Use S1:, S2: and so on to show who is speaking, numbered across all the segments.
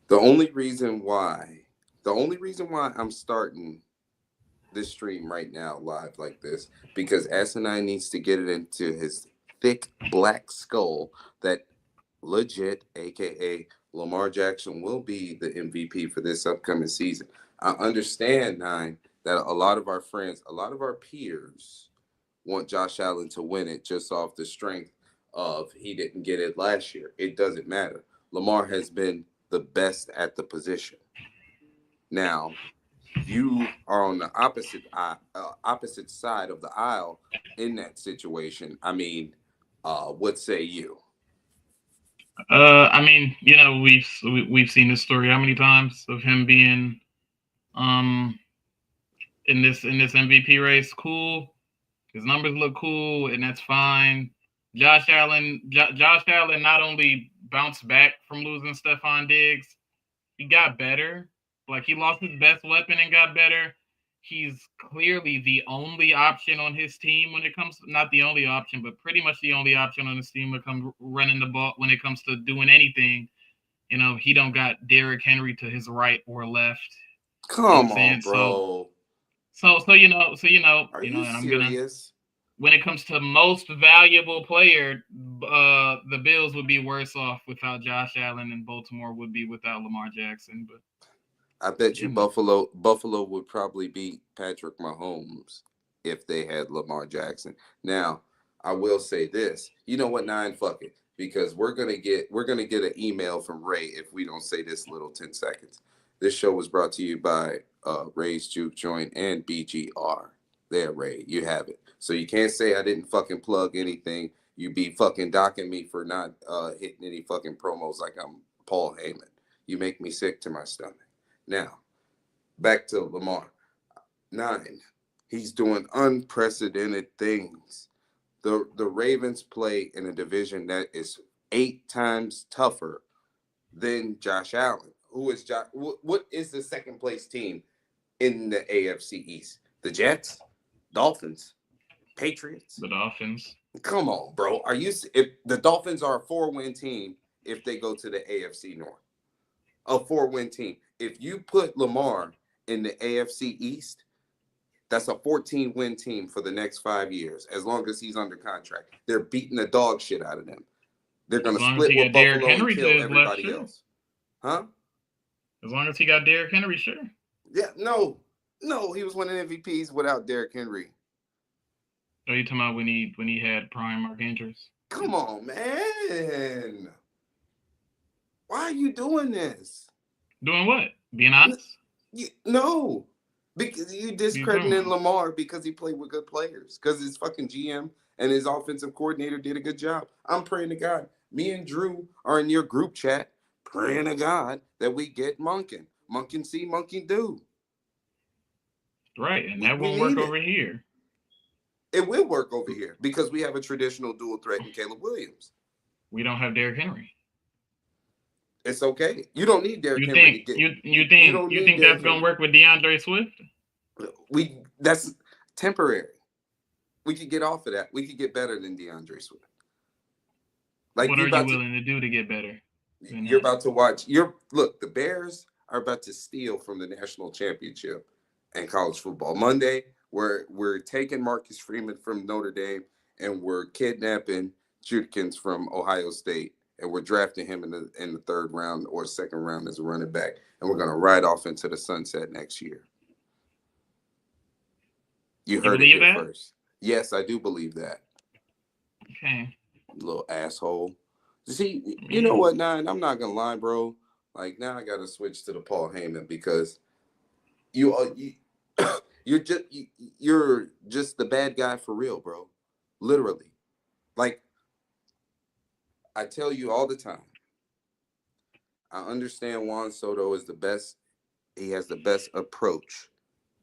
S1: The only reason why, the only reason why I'm starting this stream right now live like this, because Asinine needs to get it into his thick black skull that LaJitt, aka Lamar Jackson, will be the MVP for this upcoming season. I understand, Nine, that a lot of our friends, a lot of our peers want Josh Allen to win it just off the strength of he didn't get it last year. It doesn't matter. Lamar has been the best at the position. Now, you are on the opposite side of the aisle in that situation. I mean, what say you?
S2: I mean, we've seen this story how many times of him being um in this MVP race. Cool, his numbers look cool, and that's fine. Josh Allen not only bounced back from losing Stephon Diggs, he got better. Like he lost his best weapon and got better. He's clearly the only option on his team when it comes not the only option, but pretty much the only option on his team when it comes running the ball when it comes to doing anything. He don't got Derrick Henry to his right or left. You know what I'm
S1: Come on,
S2: saying? So
S1: bro. Are you
S2: and I'm gonna
S1: serious?
S2: when it comes to most valuable player, the Bills would be worse off without Josh Allen, and Baltimore would be without Lamar Jackson. But
S1: I bet
S2: yeah,
S1: you
S2: man.
S1: Buffalo would probably beat Patrick Mahomes if they had Lamar Jackson. Now, I will say this. You know what, Nine? Fuck it. Because we're gonna get an email from Ray if we don't say this little 10 seconds. This show was brought to you by Ray's Juke Joint and BGR. There, Ray, you have it. So you can't say I didn't fucking plug anything. You be fucking docking me for not hitting any fucking promos like I'm Paul Heyman. You make me sick to my stomach. Now, back to Lamar. Nine. He's doing unprecedented things. The Ravens play in a division that is 8 times tougher than Josh Allen. Who is Josh? What is the second place team in the AFC East? The Jets, Dolphins, Patriots.
S2: The Dolphins.
S1: Come on, bro. If the Dolphins are a 4-win team if they go to the AFC North? A 4-win team. If you put Lamar in the AFC East, that's a 14-win team for the next 5 years, as long as he's under contract. They're beating the dog shit out of them. They're
S2: As
S1: gonna
S2: long as
S1: split
S2: he
S1: with
S2: got Derrick
S1: Buffalo and
S2: Henry to
S1: kill
S2: his left,
S1: everybody
S2: sure.
S1: else. Huh?
S2: As long as he got Derrick Henry, sure.
S1: Yeah, no. No, he was winning MVPs without Derrick Henry.
S2: Are you talking about when he had prime Mark Andrews?
S1: Come on, man. Why are you doing this?
S2: Doing what? Being
S1: N-
S2: honest?
S1: no. Because you
S2: What are you talking
S1: discrediting
S2: about?
S1: Lamar because he played with good players. Because his fucking GM and his offensive coordinator did a good job. I'm praying to God. Me and Drew are in your group chat praying to God that we get Monken. Monken see, Monken do.
S2: Right, and
S1: We,
S2: that
S1: we
S2: won't work
S1: need
S2: over
S1: it.
S2: here.
S1: It will work over here because we have a traditional dual threat in Caleb Williams.
S2: We don't have Derrick Henry.
S1: It's okay. You don't need Derrick
S2: You
S1: Henry to
S2: think
S1: get
S2: you
S1: you.
S2: you
S1: You
S2: think
S1: don't
S2: you
S1: need
S2: think
S1: Derrick
S2: that's gonna
S1: Henry.
S2: work with DeAndre Swift?
S1: We That's temporary. We could get off of that. We could get better than DeAndre Swift. Like
S2: What
S1: you
S2: are you
S1: about to
S2: willing to do to get better than
S1: you're
S2: that?
S1: about to watch. You're look. The Bears are about to steal from the national championship and college football. Monday, we're taking Marcus Freeman from Notre Dame and we're kidnapping Judkins from Ohio State and we're drafting him in the third round or second round as a running back and we're gonna ride off into the sunset next year. You
S2: You
S1: heard it
S2: believe
S1: here
S2: that?
S1: first. Yes, I do believe that.
S2: Okay.
S1: Little asshole. See,
S2: I
S1: you know
S2: mean,
S1: what, Nine? I'm not gonna lie, bro. Like now, I gotta switch to the Paul Heyman because you are you're just the bad guy for real, bro. Literally. Like I tell you all the time, I understand Juan Soto is the best. He has the best approach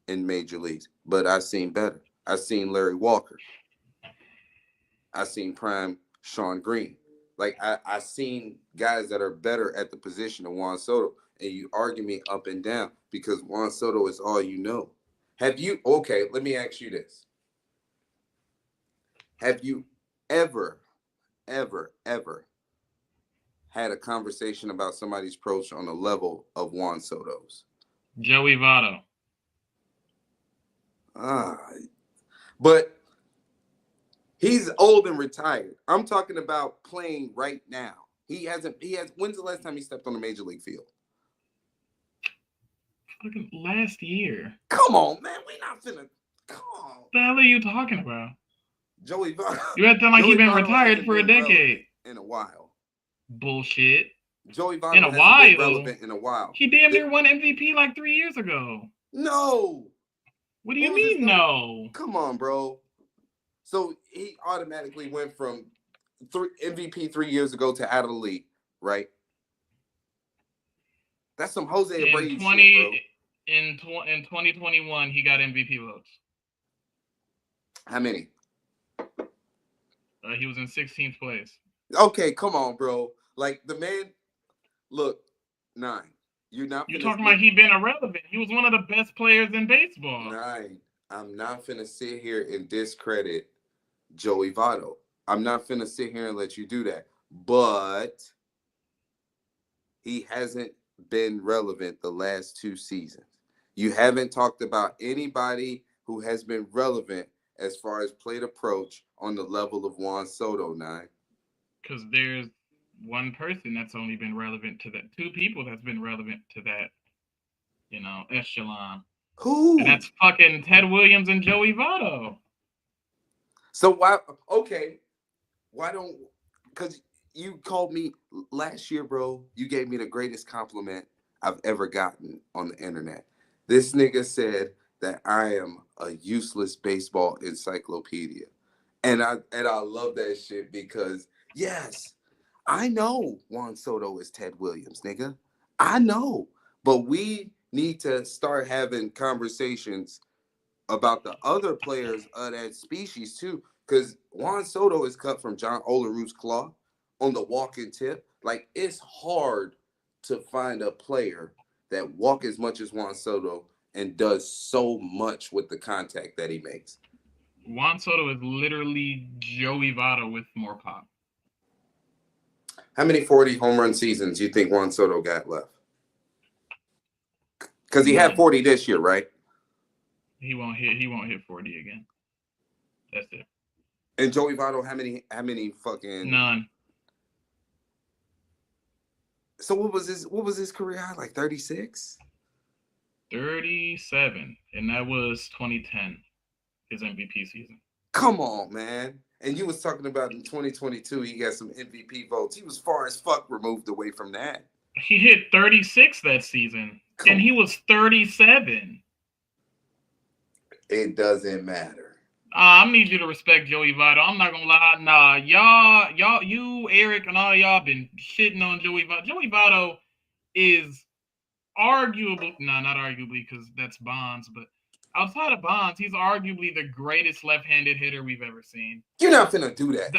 S1: in major leagues, but I've seen better. I've seen Larry Walker. I seen prime Sean Green. Like I seen guys that are better at the position of Juan Soto, and you argue me up and down because Juan Soto is all you know. Have you? Okay, let me ask you this: have you ever, ever, ever had a conversation about somebody's approach on the level of Juan Soto's?
S2: Joey Votto.
S1: But he's old and retired. I'm talking about playing right now. He has. When's the last time he stepped on a major league field?
S2: Fucking last year.
S1: Come on, man. We not finna. Come on.
S2: What the hell are you talking about?
S1: Joey Votto.
S2: You acting like he's been retired for a decade.
S1: In a while.
S2: Bullshit.
S1: Joey Votto
S2: in a
S1: hasn't
S2: while.
S1: been relevant in a while.
S2: He damn near won MVP like 3 years ago.
S1: No.
S2: What do you mean no?
S1: Come on, bro. So he automatically went from MVP 3 years ago to out of the league, right? That's some Jose Abreu shit, bro.
S2: In 2021, he got MVP votes.
S1: How many?
S2: He was in 16th place.
S1: Okay, come on, bro. Like the man. Look, 9. You're talking
S2: about he been irrelevant. He was one of the best players in baseball.
S1: 9. I'm not finna sit here and discredit Joey Votto. I'm not finna sit here and let you do that. But he hasn't been relevant the last 2 seasons. You haven't talked about anybody who has been relevant as far as plate approach on the level of Juan Soto, 9.
S2: Because there's one person that's only been relevant to that. 2 people that's been relevant to that, echelon.
S1: Who?
S2: And that's fucking Ted Williams and Joey Votto.
S1: So why? Okay, why don't? Because you called me last year, bro. You gave me the greatest compliment I've ever gotten on the internet. This nigga said that I am a useless baseball encyclopedia, and I love that shit because yes, I know Juan Soto is Ted Williams, nigga. I know, but we need to start having conversations about the other players of that species too, because Juan Soto is cut from John Olaru's claw on the walking tip. Like, it's hard to find a player that walk as much as Juan Soto and does so much with the contact that he makes.
S2: Juan Soto is literally Joey Votto with more pop.
S1: How many 40 home run seasons do you think Juan Soto got left? Because he had 40 this year, right?
S2: He won't hit 40 again. That's it.
S1: And Joey Votto, how many fucking
S2: none.
S1: So what was his career high? Like 36?
S2: 37. And that was 2010, his MVP season.
S1: Come on, man. And you was talking about in 2022, he got some MVP votes. He was far as fuck removed away from that.
S2: He hit 36 that season. And he was 37.
S1: It doesn't matter.
S2: I need you to respect Joey Votto. I'm not gonna lie. Nah, y'all, you, Eric, and all y'all been shitting on Joey Votto. Joey Votto is arguably, not arguably, because that's Bonds, but outside of Bonds, he's arguably the greatest left-handed hitter we've ever seen.
S1: You're not finna do that.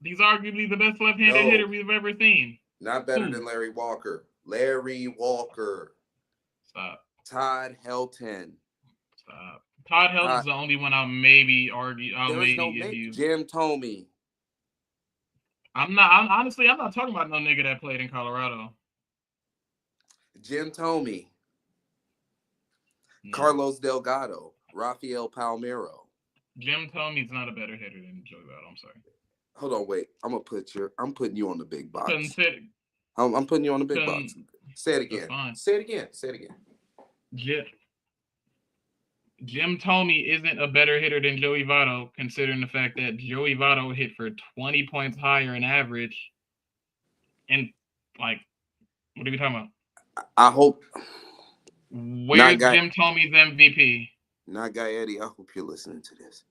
S2: He's arguably the best left-handed hitter we've ever seen.
S1: Not better than Larry Walker. Larry Walker.
S2: Stop.
S1: Todd Helton.
S2: Stop. Todd Helton's the only one I'll maybe argue.
S1: Give you. Jim Thome.
S2: I'm not talking about no nigga that played in Colorado.
S1: Jim Thome. No. Carlos Delgado. Rafael Palmeiro.
S2: Jim Thome's not a better hitter than Joey Votto. I'm sorry. Hold
S1: on, wait. I'm putting you on the big box. I'm putting you on the big box. Say it again. Say it again.
S2: Jim Thome isn't a better hitter than Joey Votto, considering the fact that Joey Votto hit for 20 points higher in average. And, like, what are we talking about?
S1: I hope.
S2: Where's Jim Thome's MVP?
S1: Not Guy Eddie. I hope you're listening to this.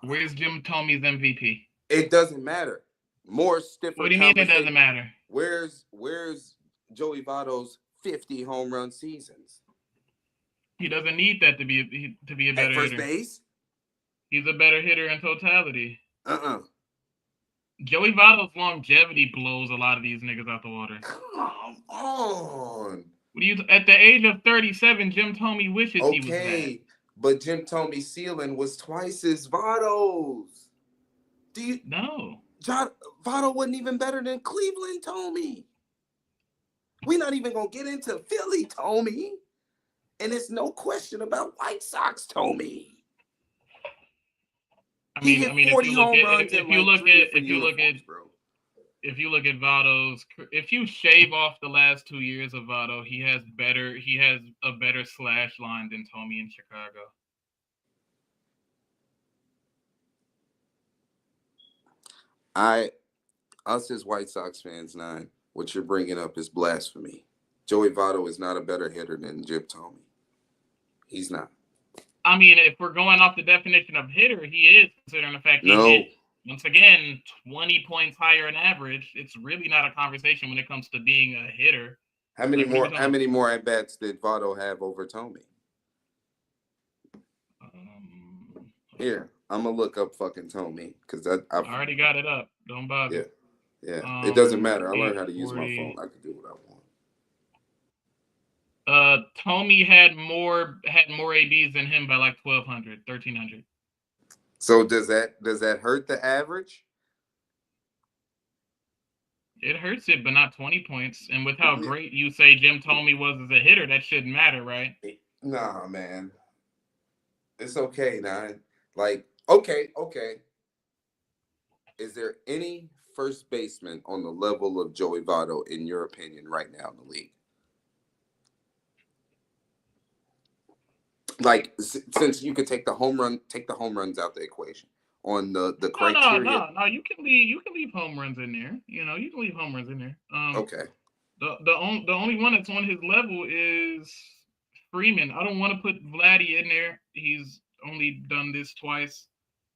S2: Where's Jim Thome's MVP?
S1: It doesn't matter. More stiffer.
S2: What do you mean it doesn't matter?
S1: Where's Joey Votto's 50 home run seasons?
S2: He doesn't need that to be a better hitter. At first
S1: base?
S2: He's a better hitter in totality. Joey Votto's longevity blows a lot of these niggas out the water.
S1: Come on.
S2: At the age of 37, Jim Thome wishes he was that.
S1: But Jim Thome's ceiling was twice as Votto's.
S2: No.
S1: Votto wasn't even better than Cleveland, Tommy. We're not even gonna get into Philly, Tommy. And it's no question about White Sox, Tommy. He hit 40 home runs in like 3 different uniforms, bro.
S2: If you look at Votto's, if you shave off the last 2 years of Votto, he has a better slash line than Tommy in Chicago.
S1: Us as White Sox fans, what you're bringing up is blasphemy. Joey Votto is not a better hitter than Jim Thome. He's not.
S2: I mean, if we're going off the definition of hitter, he is, considering the fact he hit, once again, 20 points higher than average. It's really not a conversation when it comes to being a hitter.
S1: How many more at bats did Votto have over Thome? Here, I'm gonna look up fucking Thome because I
S2: already got it up. Don't bother.
S1: Yeah. It doesn't matter. I learned how to use my phone. I can do what I
S2: want. Thome had more ABs than him by like 1,200, 1,300.
S1: So does that hurt the average?
S2: It hurts it, but not 20 points. And with how great you say Jim Thome was as a hitter, that shouldn't matter, right?
S1: Nah, man. It's okay, Nine. Like, okay. Is there any first baseman on the level of Joey Votto, in your opinion, right now in the league? Like, since you could take the home runs out the equation on the criteria.
S2: No. You can leave home runs in there. You can leave home runs in there.
S1: Okay.
S2: The only one that's on his level is Freeman. I don't want to put Vladdy in there. He's only done this twice.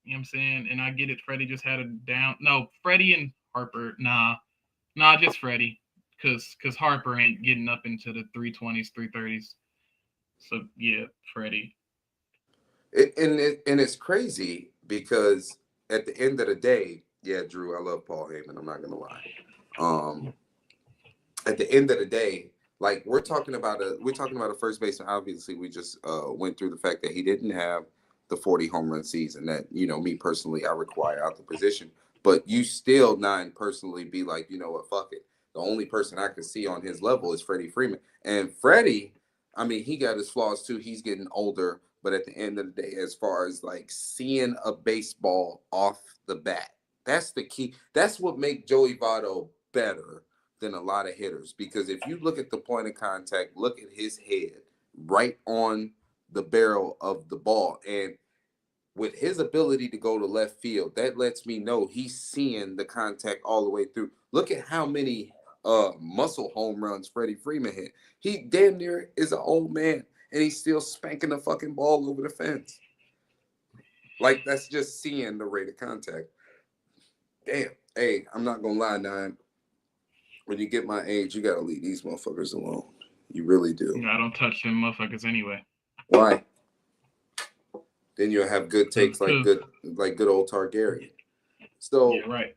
S2: You know what I'm saying? And I get it. Freddie just had a down. No, Freddie and Harper. Nah, just Freddie. Because Harper ain't getting up into the 320s, 330s. So, yeah, Freddie.
S1: And it's crazy because at the end of the day, yeah, Drew, I love Paul Heyman. I'm not going to lie. At the end of the day, like we're talking about a first baseman. Obviously, we just went through the fact that he didn't have the 40 home run season that, me personally, I require out the position. But you still, Nine, personally be like, you know what, fuck it. The only person I can see on his level is Freddie Freeman. And Freddie, I mean, he got his flaws too. He's getting older. But at the end of the day, as far as like seeing a baseball off the bat, that's the key. That's what makes Joey Votto better than a lot of hitters. Because if you look at the point of contact, look at his head right on the barrel of the ball. And with his ability to go to left field, that lets me know he's seeing the contact all the way through. Look at how many muscle home runs Freddie Freeman hit. He damn near is an old man, and he's still spanking the fucking ball over the fence. Like, that's just seeing the rate of contact. Damn. Hey, I'm not going to lie, Nine. When you get my age, you got to leave these motherfuckers alone. You really do.
S2: I don't touch them motherfuckers anyway.
S1: Why? Then you'll have good takes like good old Targaryen. So,
S2: yeah, right.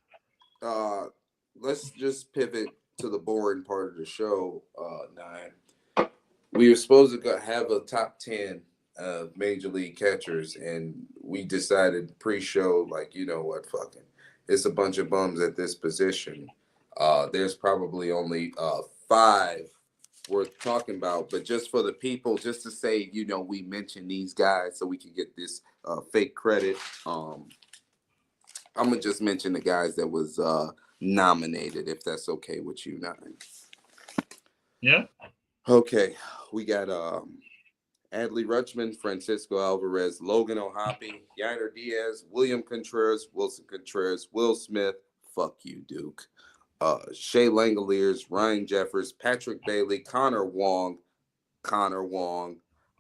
S1: Let's just pivot to the boring part of the show, Nine. We were supposed to have a top 10 of major league catchers, and we decided pre-show, like, you know what, fucking, it's a bunch of bums at this position. There's probably only 5 worth talking about, but just for the people, just to say, we mentioned these guys so we can get this fake credit. I'm gonna just mention the guys that was nominated, if that's okay with you, Nine.
S2: Yeah.
S1: Okay, we got Adley Rutschman, Francisco Alvarez, Logan O'Hoppe, Yainer Diaz, William Contreras, Wilson Contreras, Will Smith, fuck you, Duke. Shea Langoliers, Ryan Jeffers, Patrick Bailey, Connor Wong,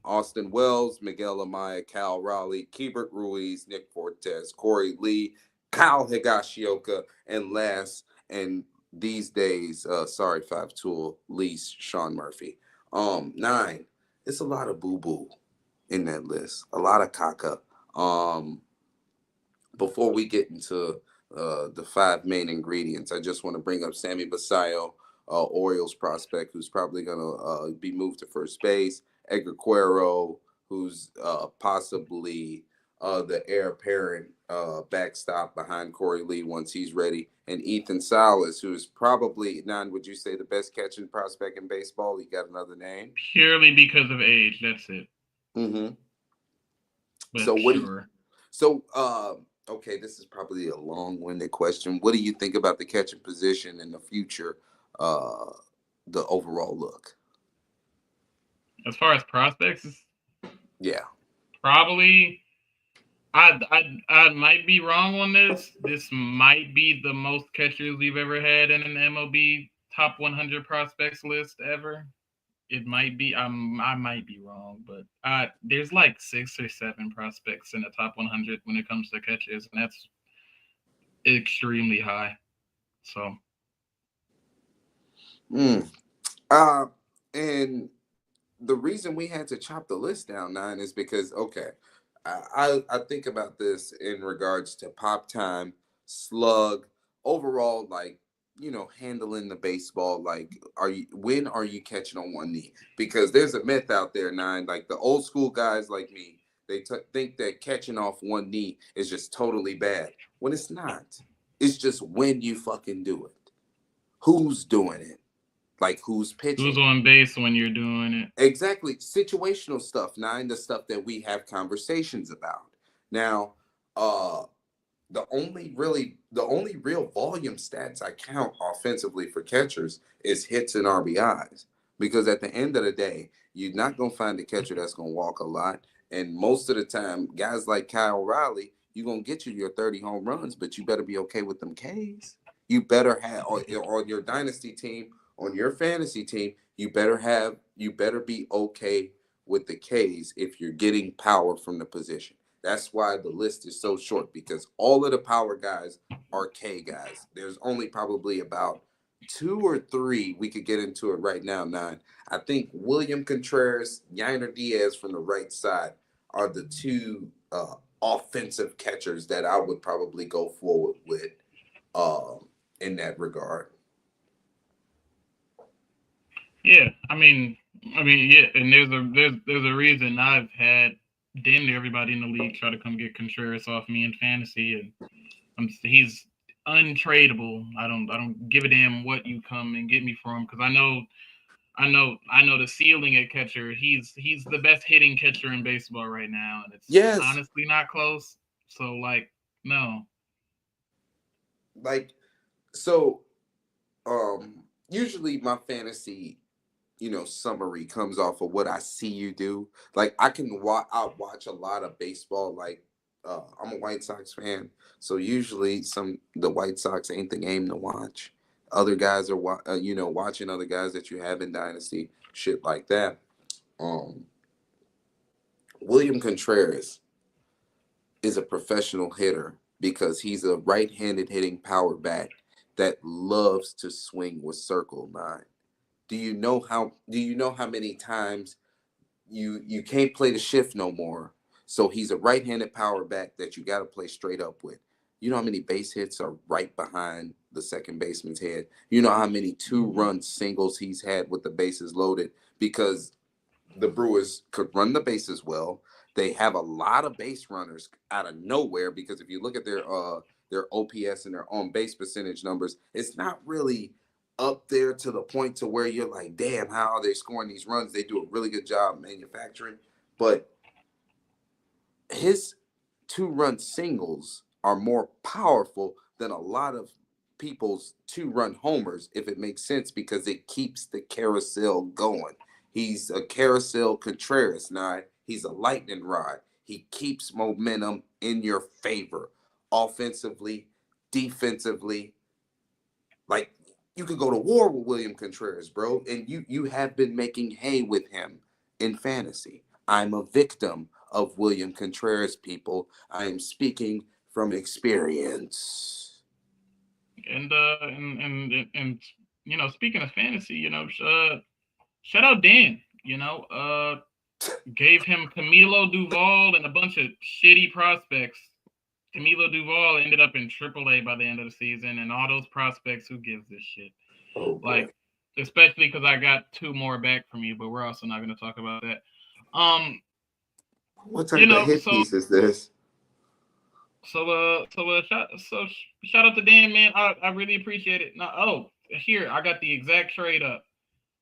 S1: Austin Wells, Miguel Amaya, Cal Raleigh, Keibert Ruiz, Nick Fortes, Corey Lee, Kyle Higashioka, and last, and these days, 5-tool, least Sean Murphy. 9, it's a lot of boo-boo in that list. A lot of caca. Before we get into the 5 main ingredients, I just want to bring up Sammy Basayo, Orioles prospect, who's probably going to be moved to first base. Edgar Cuero, who's possibly the heir apparent backstop behind Corey Lee once he's ready, and Ethan Salas, who's probably would you say the best catching prospect in baseball? He got another name
S2: purely because of age. That's it.
S1: Mm-hmm. So
S2: But
S1: what?
S2: sure.
S1: So okay, this is probably a long-winded question. What do you think about the catching position in the future? Uh, the overall look.
S2: As far as prospects,
S1: Yeah.
S2: probably I might be wrong on this. This might be the most catchers we've ever had in an MLB top 100 prospects list ever. It might be. I might be wrong, but there's like 6 or 7 prospects in the top 100 when it comes to catchers, and that's extremely high. So
S1: Mm. Uh, and the reason we had to chop the list down is because okay, I think about this in regards to pop time, slug, overall, like handling the baseball. Like, when are you catching on one knee? Because there's a myth out there, like the old school guys like me, they think that catching off one knee is just totally bad when it's not. It's just when you fucking do it. Who's doing it? Like who's
S2: who's
S1: pitching?
S2: on base when you're doing it?
S1: Exactly. Situational stuff, the stuff that we have conversations about. Now, uh the only real volume stats I count offensively for catchers is hits and RBIs. Because at the end of the day, you're not gonna find a catcher that's gonna walk a lot. And most of the time, guys like Kyle Riley, you're gonna get you your 30 home runs, but you better be okay with them Ks. You better have on your dynasty team, on your fantasy team, you better be okay with the Ks if you're getting power from the position. That's why the list is so short, because all of the power guys are K guys. There's only probably about 2 or 3. We could get into it right now. I think William Contreras, Yainer Diaz from the right side are the two offensive catchers that I would probably go forward with in that regard.
S2: Yeah, yeah, and there's a reason I've had damn near everybody in the league try to come get Contreras off me in fantasy, and he's untradeable. I don't give a damn what you come and get me for him, because I know the ceiling at catcher. He's the best hitting catcher in baseball right now, and it's
S1: Yes,
S2: honestly not close. So like, no.
S1: like so. Usually my fantasy summary comes off of what I see you do. Like I watch a lot of baseball. Like I'm a White Sox fan, so usually the White Sox ain't the game to watch. Other guys are watching other guys that you have in dynasty, shit like that. Um, William Contreras is a professional hitter because he's a right-handed hitting power bat that loves to swing with circle nine. Do you know how many times you can't play the shift no more? So he's a right-handed power bat that you got to play straight up with. You know how many base hits are right behind the second baseman's head? You know how many two-run singles he's had with the bases loaded, because the Brewers could run the bases well. They have a lot of base runners out of nowhere, because if you look at their OPS and their on base percentage numbers, it's not really up there to the point to where you're like, damn, how are they scoring these runs? They do a really good job manufacturing, but his two-run singles are more powerful than a lot of people's two-run homers, if it makes sense, because it keeps the carousel going. He's a carousel Contreras. Now, he's a lightning rod. He keeps momentum in your favor, offensively, defensively. Like, you could go to war with William Contreras, bro, and you have been making hay with him in fantasy. I'm a victim of William Contreras, people. I am speaking from experience.
S2: And speaking of fantasy, shout out Dan. Gave him Camilo Duval and a bunch of shitty prospects. Camilo Duval ended up in AAA by the end of the season, and all those prospects, who gives this shit?
S1: Oh boy.
S2: Like, especially because I got 2 more back from you, but we're also not going to talk about that. Um,
S1: What type of hit
S2: so
S1: piece is this?
S2: Shout out to Dan, man. I really appreciate it. Now, here I got the exact trade up.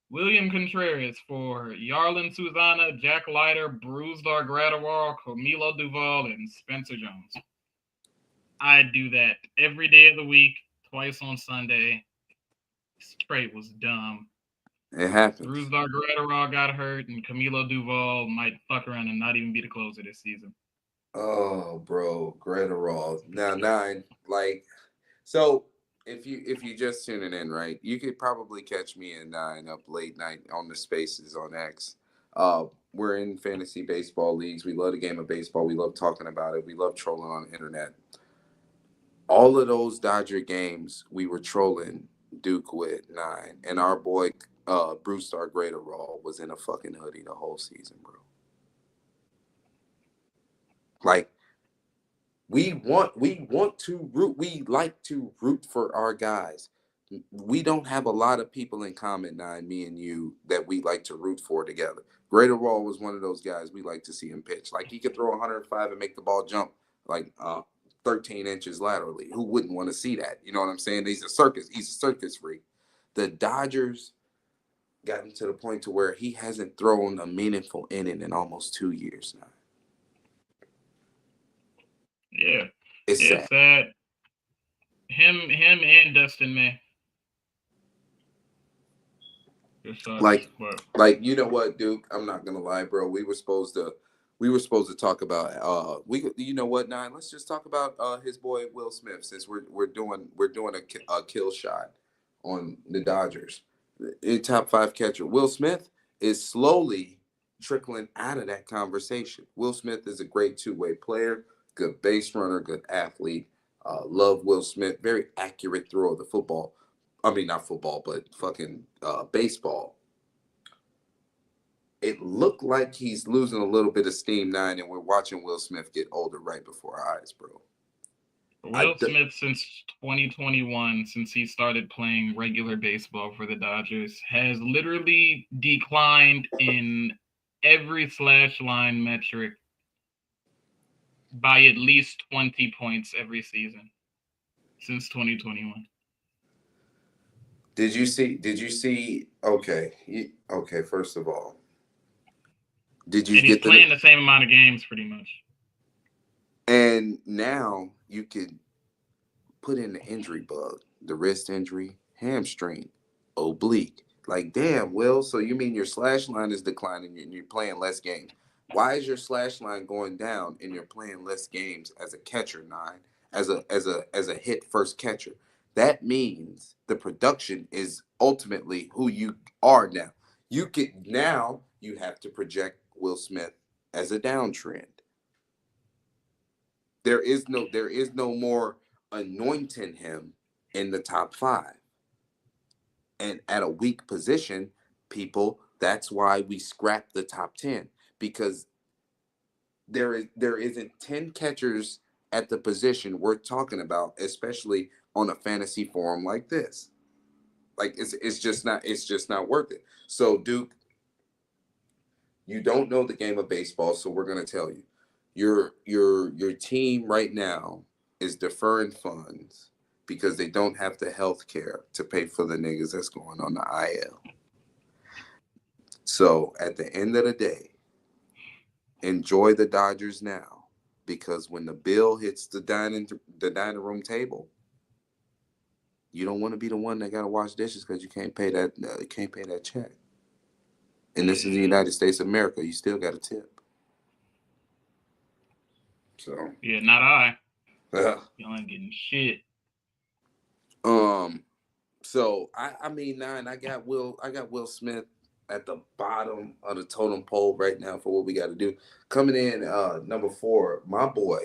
S2: William Contreras for Yarlin Susana, Jack Leiter, Brusdar Gratterwall, Camilo Duval, and Spencer Jones. I do that every day of the week, twice on Sunday. This trade was dumb.
S1: It happens.
S2: Brusdar Gratterwall got hurt, and Camilo Duval might fuck around and not even be the closer this season.
S1: Oh, bro, Gretterall. Now nine, like, so if you just tuning in, right, you could probably catch me at 9 up late night on the Spaces on X. We're in fantasy baseball leagues. We love the game of baseball. We love talking about it. We love trolling on the internet. All of those Dodger games, we were trolling Duke with 9, and our boy Bruce Star Gretterall was in a fucking hoodie the whole season, bro. Like we want to root. We like to root for our guys. We don't have a lot of people in common, 9, me and you, that we like to root for together. Greater Raw was one of those guys we like to see him pitch. Like he could throw 105 and make the ball jump like 13 inches laterally. Who wouldn't want to see that? You know what I'm saying? He's a circus freak. The Dodgers gotten to the point to where he hasn't thrown a meaningful inning in almost 2 years now.
S2: Yeah,
S1: It's
S2: it's
S1: sad.
S2: sad. Him, and Dustin May. It sucks,
S1: Like,
S2: but
S1: you know what, Duke? I'm not gonna lie, bro. We were supposed to talk about you know what, 9? Let's just talk about his boy Will Smith, since we're doing a kill shot on the Dodgers. In top 5 catcher, Will Smith is slowly trickling out of that conversation. Will Smith is a great two-way player, good base runner, good athlete. Love Will Smith, very accurate throw of the football. I mean, not football, but fucking baseball. It looked like he's losing a little bit of steam, 9, and we're watching Will Smith get older right before our eyes, bro.
S2: Will Smith, since 2021, since he started playing regular baseball for the Dodgers, has literally declined in every slash line metric by at least 20 points every season since 2021.
S1: Did you see? Did you see? Okay, okay. First of all, did you
S2: And he's
S1: get the?
S2: playing the same amount of games pretty much.
S1: And now you can put in the injury bug, the wrist injury, hamstring, oblique. Like, damn, Will, so you mean your slash line is declining and you're playing less games? Why is your slash line going down and you're playing less games as a catcher, 9, as a hit first catcher? That means the production is ultimately who you are now. You have to project Will Smith as a downtrend. There is no more anointing him in the top 5. And at a weak position, people, that's why we scrap the top 10, because there isn't 10 catchers at the position worth talking about, especially on a fantasy forum like this. Like it's just not worth it. So Duke, you don't know the game of baseball, so we're gonna tell you. Your team right now is deferring funds because they don't have the health care to pay for the niggas that's going on the IL. So at the end of the day, enjoy the Dodgers now, because when the bill hits the dining room table, you don't want to be the one that got to wash dishes because you can't pay that check. And this is the
S2: Yeah,
S1: United States of America. You still got a tip. So,
S2: yeah, not I. Y'all ain't getting shit.
S1: um, I mean, 9. I got Will Smith at the bottom of the totem pole right now for what we got to do. Coming in number 4, my boy,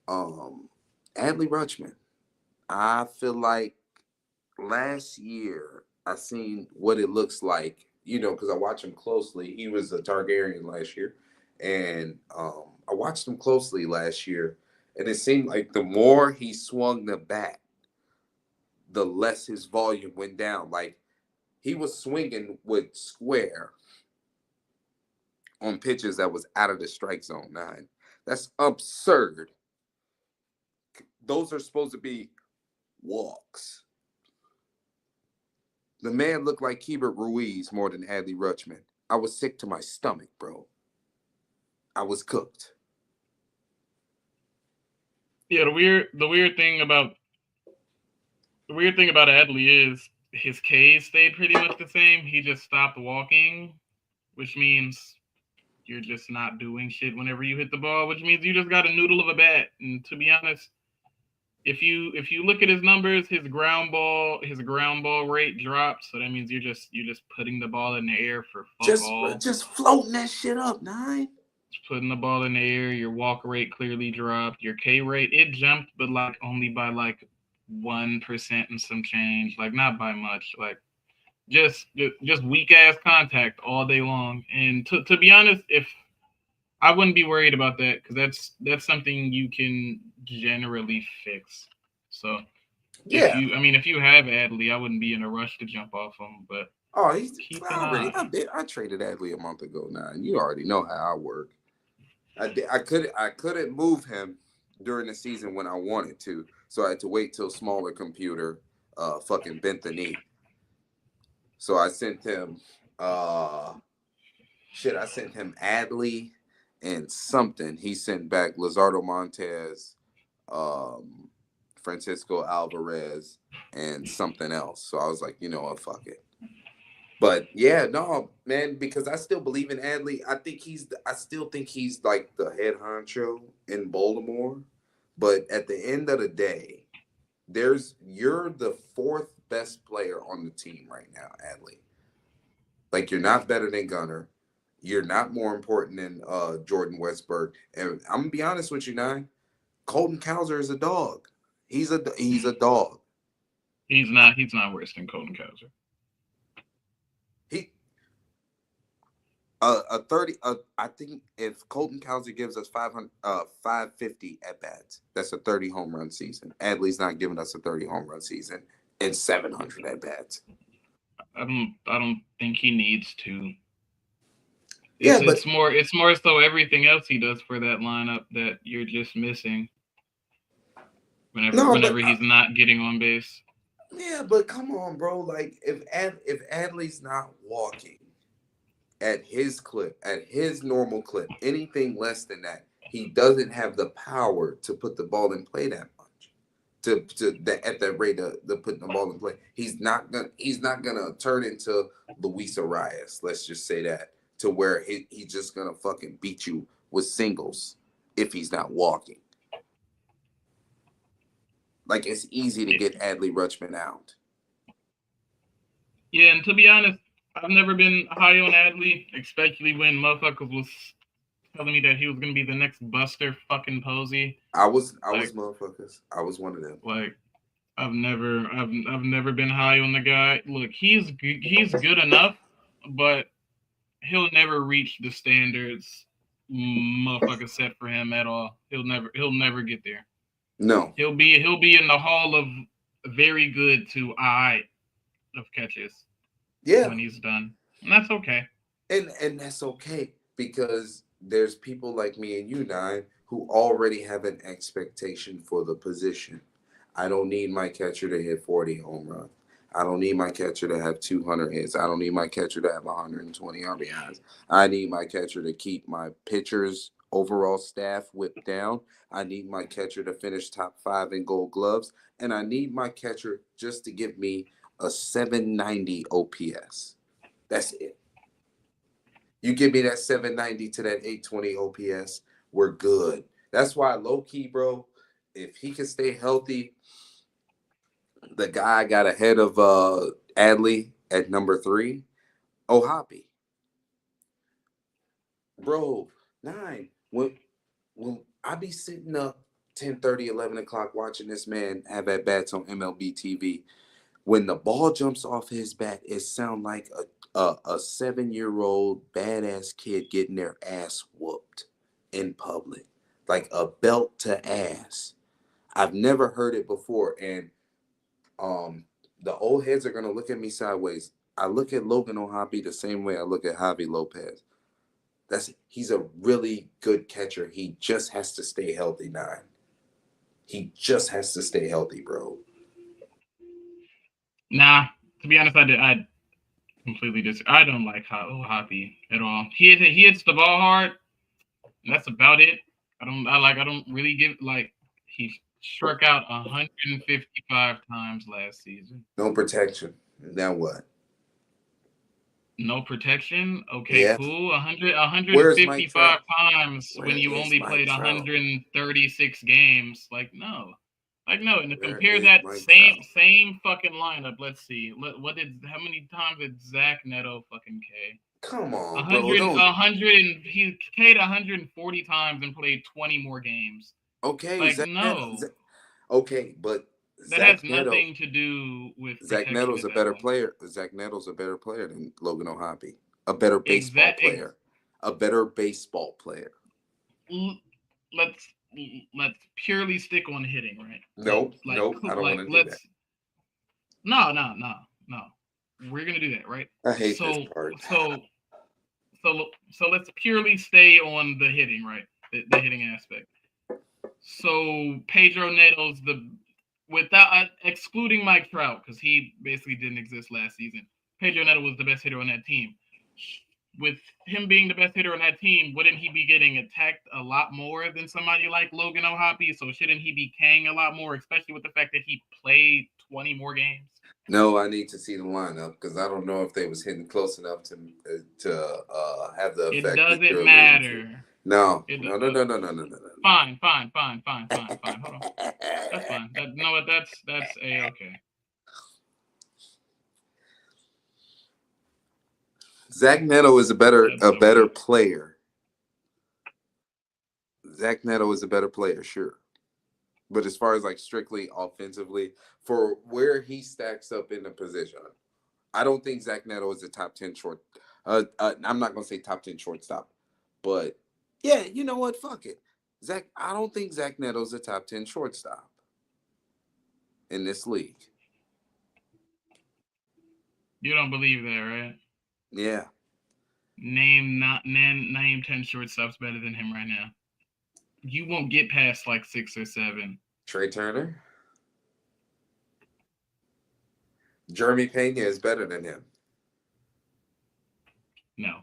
S1: um, Adley Rutschman. I feel like last year I seen what it looks like, because I watch him closely. He was a Targaryen last year, and I watched him closely last year, and it seemed like the more he swung the bat, the less his volume went down. Like he was swinging with square on pitches that was out of the strike zone, 9. That's absurd. those are supposed to be walks. The man looked like Keibert Ruiz more than Adley Rutschman. I was sick to my stomach, bro. I was cooked.
S2: Yeah, the weird thing about Adley is his K's stayed pretty much the same. He just stopped walking, which means you're just not doing shit whenever you hit the ball, which means you just got a noodle of a bat. And to be honest, if you look at his numbers, his ground ball rate dropped, so that means you're just putting the ball in the air for fuck all.
S1: Just floating that shit up, Nine.
S2: Just putting the ball in the air, your walk rate clearly dropped. Your K rate, it jumped, but like only by like 1% and some change, like not by much. Like just weak ass contact all day long. And to be honest, if I wouldn't be worried about that because that's something you can generally fix. So
S1: Yeah.
S2: if you have Adley, I wouldn't be in a rush to jump off him. But
S1: He's
S2: keep an
S1: already.
S2: eye.
S1: I traded Adley a month ago. Now you already know how I work. I couldn't move him during the season when I wanted to, so I had to wait till smaller computer fucking bent the knee. So I sent him I sent him Adley and something. He sent back Lizardo Montez, Francisco Alvarez, and something else. So I was like, you know what, fuck it. But yeah, no, man, because I still believe in Adley. I still think he's like the head honcho in Baltimore. But at the end of the day, you're the fourth best player on the team right now, Adley. Like you're not better than Gunner. You're not more important than Jordan Westberg. And I'm gonna be honest with you, Nine. Colton Cowser is a dog. He's a dog.
S2: He's not worse than Colton Cowser.
S1: He a 30 I think if Colton Cowser gives us 550 at bats, that's a 30 home run season. Adley's not giving us a 30 home run season and 700 at bats.
S2: I don't think he needs to.
S1: Yeah, but
S2: It's more so everything else he does for that lineup that you're just missing
S1: no, but
S2: whenever he's not getting on base.
S1: yeah, but come on, bro. Like if Adley's not walking at his clip, at his normal clip, anything less than that, he doesn't have the power to put the ball in play that much. At that rate of putting the ball in play, he's not gonna turn into Luis Arias. Let's just say that, to where he's just gonna fucking beat you with singles if he's not walking. Like it's easy to get Adley Rutschman out.
S2: Yeah, and to be honest, I've never been high on Adley, especially when motherfuckers was telling me that he was gonna be the next Buster fucking Posey.
S1: I was
S2: Like,
S1: motherfuckers. I was one of them.
S2: like I've never been high on the guy. Look, he's good enough, but he'll never reach the standards motherfucker set for him at all. He'll never get there.
S1: No.
S2: He'll be in the hall of very good to I of catches
S1: Yeah.
S2: when he's done. And that's okay.
S1: And that's okay because there's people like me and you, Nine, who already have an expectation for the position. I don't need my catcher to hit 40 home runs. I don't need my catcher to have 200 hits. I don't need my catcher to have 120 RBIs. I need my catcher to keep my pitchers' overall staff whipped down. I need my catcher to finish top 5 in Gold Gloves. And I need my catcher just to give me a 790 OPS. That's it. You give me that 790 to that 820 OPS, we're good. That's why, low key, bro, if he can stay healthy, the guy got ahead of Adley at number 3, Ohapi. Bro, Nine, when I be sitting up 10:30, 11 o'clock watching this man have at bats on MLB TV, when the ball jumps off his bat, it sounds like a 7-year-old badass kid getting their ass whooped in public, like a belt to ass. I've never heard it before, and the old heads are gonna look at me sideways. I look at Logan Ohapi the same way I look at Javi Lopez. He's a really good catcher. He just has to stay healthy, Nine. He just has to stay healthy, bro.
S2: Nah, to be honest, I completely disagree. I don't like Hoppy at all. He hits the ball hard. And that's about it. I don't really give like he struck out 155 times last season.
S1: No protection. Now what?
S2: No protection. Okay,
S1: Yeah.
S2: cool.
S1: Where's Mike
S2: 155
S1: Trout?
S2: times
S1: Where
S2: when you
S1: is
S2: only
S1: Mike
S2: played
S1: Trout?
S2: 136 games. Like no. Like no, and to
S1: Where
S2: compare
S1: is
S2: that
S1: Mike Trout?
S2: same fucking lineup, let's see. How many times did Zach Neto fucking K?
S1: Come
S2: A
S1: on, bro.
S2: hundred,
S1: Don't.
S2: a hundred, and he K'd 140 times and played 20 more games.
S1: Okay,
S2: Like
S1: Zach Neto.
S2: no,
S1: Okay, but
S2: that has
S1: Zach Neto.
S2: nothing to do with
S1: Zach
S2: protection
S1: Neto's
S2: at
S1: a
S2: that
S1: better
S2: point.
S1: player. Zach Neto's a better player than Logan O'Hoppe. A better baseball
S2: Exact.
S1: player. A better baseball player.
S2: Let's let's purely stick on hitting, right?
S1: Nope, nope. I don't want
S2: Like
S1: to do that.
S2: let's no. We're gonna do that, right?
S1: I hate this
S2: So
S1: part.
S2: so so let's purely stay on the hitting, right? The hitting aspect. So Pedro Neto's the without excluding Mike Trout because he basically didn't exist last season. Pedro Neto was the best hitter on that team. With him being the best hitter on that team, wouldn't he be getting attacked a lot more than somebody like Logan O'Hoppe? So shouldn't he be Kang a lot more, especially with the fact that he played 20 more games?
S1: No, I need to see the lineup because I don't know if they was hitting close enough to have the
S2: It
S1: effect that
S2: doesn't
S1: you're alluding to.
S2: matter.
S1: No,
S2: It
S1: no, no, no, no, no, no, no, no.
S2: fine. Hold on. That's fine. No, that's a okay.
S1: Zach Neto is a
S2: That's
S1: better
S2: okay.
S1: player. Zach Neto is a better player, sure. But as far as like strictly offensively, for where he stacks up in the position, I don't think Zach Neto is a top 10 short. I'm not gonna say top 10 shortstop, but yeah, you know what? Fuck it, Zach. I don't think Zach Neto's a top 10 shortstop in this league.
S2: You don't believe that, right?
S1: Yeah,
S2: Name 10 shortstops better than him right now. You won't get past like 6 or 7.
S1: Trey Turner, Jeremy Pena is better than him.
S2: No.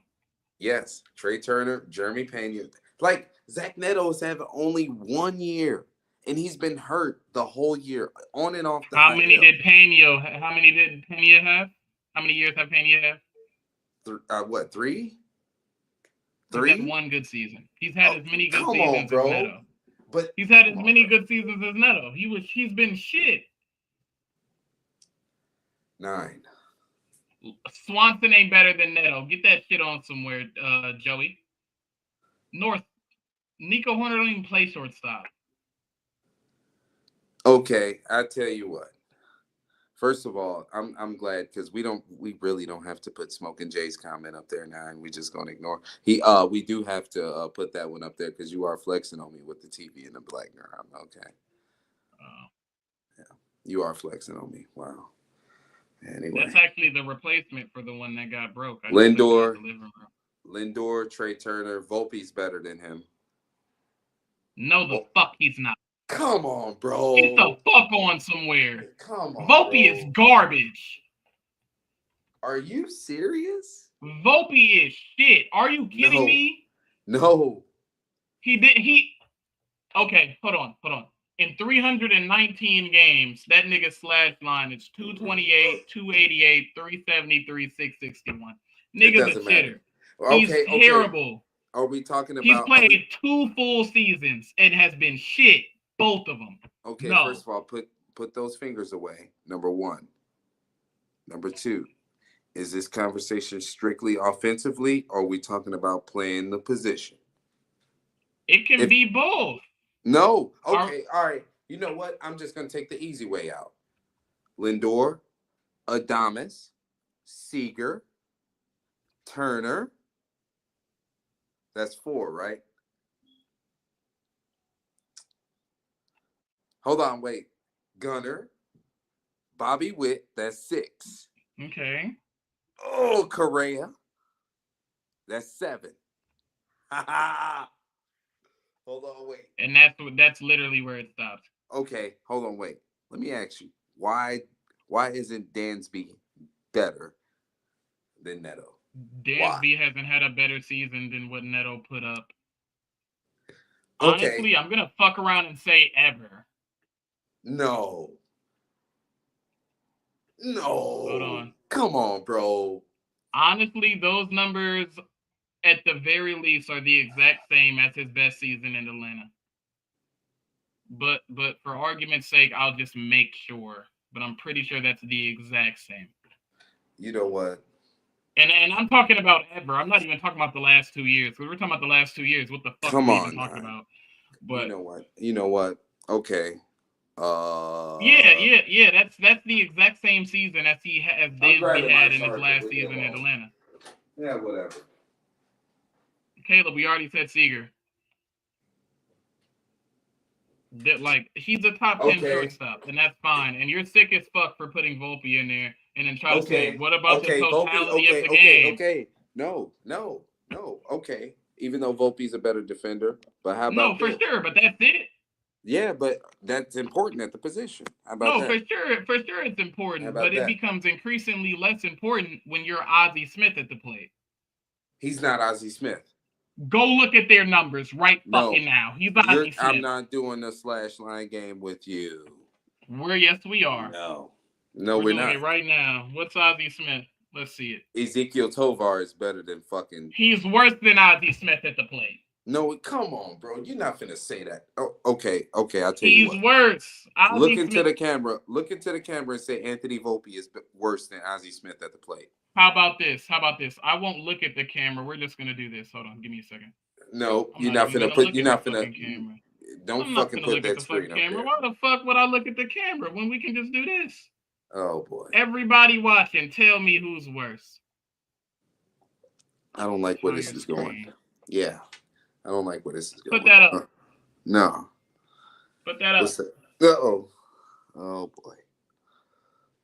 S1: Yes, Trey Turner, Jeremy Pena. Like Zach Neto's having only 1 year, and he's been hurt the whole year, on and off the
S2: How many
S1: IL.
S2: did Pena? How many did Pena have? How many years have Pena have?
S1: What, three?
S2: He's had
S1: Three?
S2: one good season. He's had
S1: Oh,
S2: as many good
S1: come on,
S2: seasons as
S1: bro.
S2: Neto.
S1: But
S2: He's had as
S1: come on,
S2: many
S1: bro.
S2: good seasons as Neto. He's been shit.
S1: 9.
S2: Swanson ain't better than Neto. Get that shit on somewhere, Joey. North. Nico Horner don't even play shortstop.
S1: Okay, I tell you what. First of all, I'm glad because we really don't have to put Smoke and Jay's comment up there now, and we just gonna ignore. We do have to put that one up there because you are flexing on me with the TV and the black nerd. Okay. Yeah, you are flexing on me. Wow. Anyway,
S2: That's actually the replacement for the one that got broke. I just left it at
S1: Lindor,
S2: the living room.
S1: Lindor, Trey Turner, Volpe's better than him.
S2: No, the fuck he's not.
S1: Come on,
S2: Get
S1: bro.
S2: the fuck on somewhere.
S1: Come on,
S2: Volpe is
S1: bro.
S2: garbage.
S1: Are you serious?
S2: Volpe is shit. Are you kidding
S1: No.
S2: me?
S1: No.
S2: Okay, hold on. In 319 games, that nigga slash line is 228, 288, 373, 661.
S1: It
S2: Nigga's a
S1: doesn't matter.
S2: shitter. He's
S1: Okay, okay.
S2: terrible.
S1: Are we talking
S2: He's
S1: about
S2: played 2 full seasons and has been shit. Both of them.
S1: okay,
S2: No.
S1: first of all, put those fingers away. Number 1. Number 2. Is this conversation strictly offensively, or are we talking about playing the position?
S2: It can be both.
S1: No. Okay, all right. You know what? I'm just gonna take the easy way out. Lindor, Adames, Seager, Turner. That's 4, right? Hold on, wait. Gunner, Bobby Witt, that's 6.
S2: Okay.
S1: Oh, Correa, that's 7. Hold on, wait.
S2: And that's literally where it stops.
S1: Okay, hold on, wait. Let me ask you, why isn't Dansby better than Neto? Why?
S2: Dansby hasn't had a better season than what Neto put up.
S1: Okay,
S2: Honestly, I'm gonna fuck around and say ever.
S1: no,
S2: Hold
S1: no,
S2: on.
S1: come on, bro.
S2: Honestly, those numbers at the very least are the exact same as his best season in Atlanta. But for argument's sake, I'll just make sure. But I'm pretty sure that's the exact same.
S1: You know what?
S2: And I'm talking about ever. I'm not even talking about the last 2 years. Because we're talking about the last 2 years. What the fuck are
S1: Come
S2: we even
S1: on,
S2: talking
S1: man.
S2: about?
S1: You
S2: But
S1: know what? You know what? Okay.
S2: yeah. That's the exact same season as as
S1: I'm
S2: Dansby
S1: grabbing my
S2: had in his
S1: charger.
S2: last
S1: Leave me
S2: season in
S1: alone.
S2: Atlanta.
S1: Yeah, whatever.
S2: Caleb, we already said Seager. That like he's a top 10
S1: Okay.
S2: shortstop, and that's fine. And you're sick as fuck for putting Volpe in there, and then try to say,
S1: Okay.
S2: what about the
S1: Okay. Volpe.
S2: totality of
S1: Okay.
S2: the
S1: Okay.
S2: game?
S1: Okay. No. No. No. Okay. Even though Volpe's a better defender, but how
S2: No,
S1: about
S2: for
S1: this?
S2: sure, but that's it.
S1: Yeah, but that's important at the position. How about
S2: No,
S1: that?
S2: for sure, it's
S1: How
S2: important, but
S1: about
S2: it
S1: that?
S2: becomes increasingly less important when you're Ozzie Smith at the plate.
S1: He's not Ozzie Smith.
S2: Go look at their numbers right
S1: No,
S2: fucking now. He's Ozzie
S1: I'm
S2: Smith.
S1: not doing the slash line game with you.
S2: Yes, we are.
S1: No. No,
S2: We're
S1: we're
S2: doing
S1: not.
S2: it right now. What's Ozzie Smith? Let's see it.
S1: Ezekiel Tovar is better than fucking.
S2: He's worse than Ozzie Smith at the plate.
S1: No, come on, bro. You're not finna say that. Oh, okay, okay. I'll tell you
S2: He's
S1: what.
S2: worse.
S1: Look
S2: Ozzie
S1: into
S2: Smith.
S1: the camera. Look into the camera and say Anthony Volpe is worse than Ozzie Smith at the plate.
S2: How about this? How about this? I won't look at the camera. We're just gonna do this. Hold on, give me a second.
S1: No,
S2: I'm
S1: you're
S2: not
S1: not
S2: even
S1: finna
S2: gonna
S1: put.
S2: look
S1: You're
S2: at the
S1: not finna.
S2: fucking camera.
S1: Don't
S2: I'm not
S1: fucking
S2: gonna
S1: put
S2: look at
S1: that
S2: the fucking
S1: screen up
S2: camera.
S1: there.
S2: Why the fuck would I look at the camera when we can just do this?
S1: Oh boy.
S2: Everybody watching, tell me who's worse.
S1: I don't like where
S2: Show
S1: this
S2: your
S1: is going.
S2: screen.
S1: Yeah, I don't like where this is going.
S2: Put that up.
S1: No.
S2: Put that up.
S1: What's that? Uh-oh. Oh boy.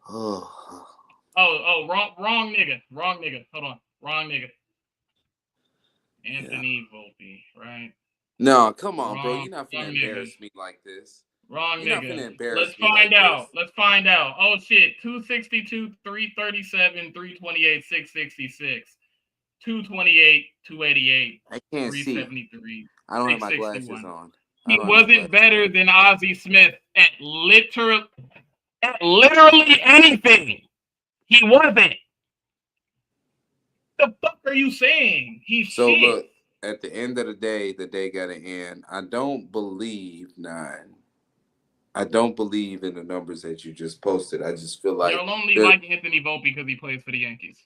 S1: Oh.
S2: Wrong nigga. Hold on. Wrong nigga. Anthony Volpe, right?
S1: No, come on, bro.
S2: Wrong
S1: You're not finna
S2: nigga.
S1: embarrass me like this.
S2: Wrong
S1: You're not
S2: nigga.
S1: finna embarrass
S2: Let's
S1: me
S2: find
S1: like
S2: out.
S1: this.
S2: Let's find out. Oh shit. 262, 337, 328, 666. 228, 288,
S1: I can't see.
S2: 373,
S1: I don't have my
S2: 661.
S1: glasses on.
S2: He wasn't better than Ozzie Smith at literally anything. He wasn't. The fuck are you saying? He's
S1: So
S2: shit.
S1: look, at the end of the day got to end. I don't believe I don't believe in the numbers that you just posted. I just feel like
S2: Y'all only like Anthony Volpe because he plays for the Yankees.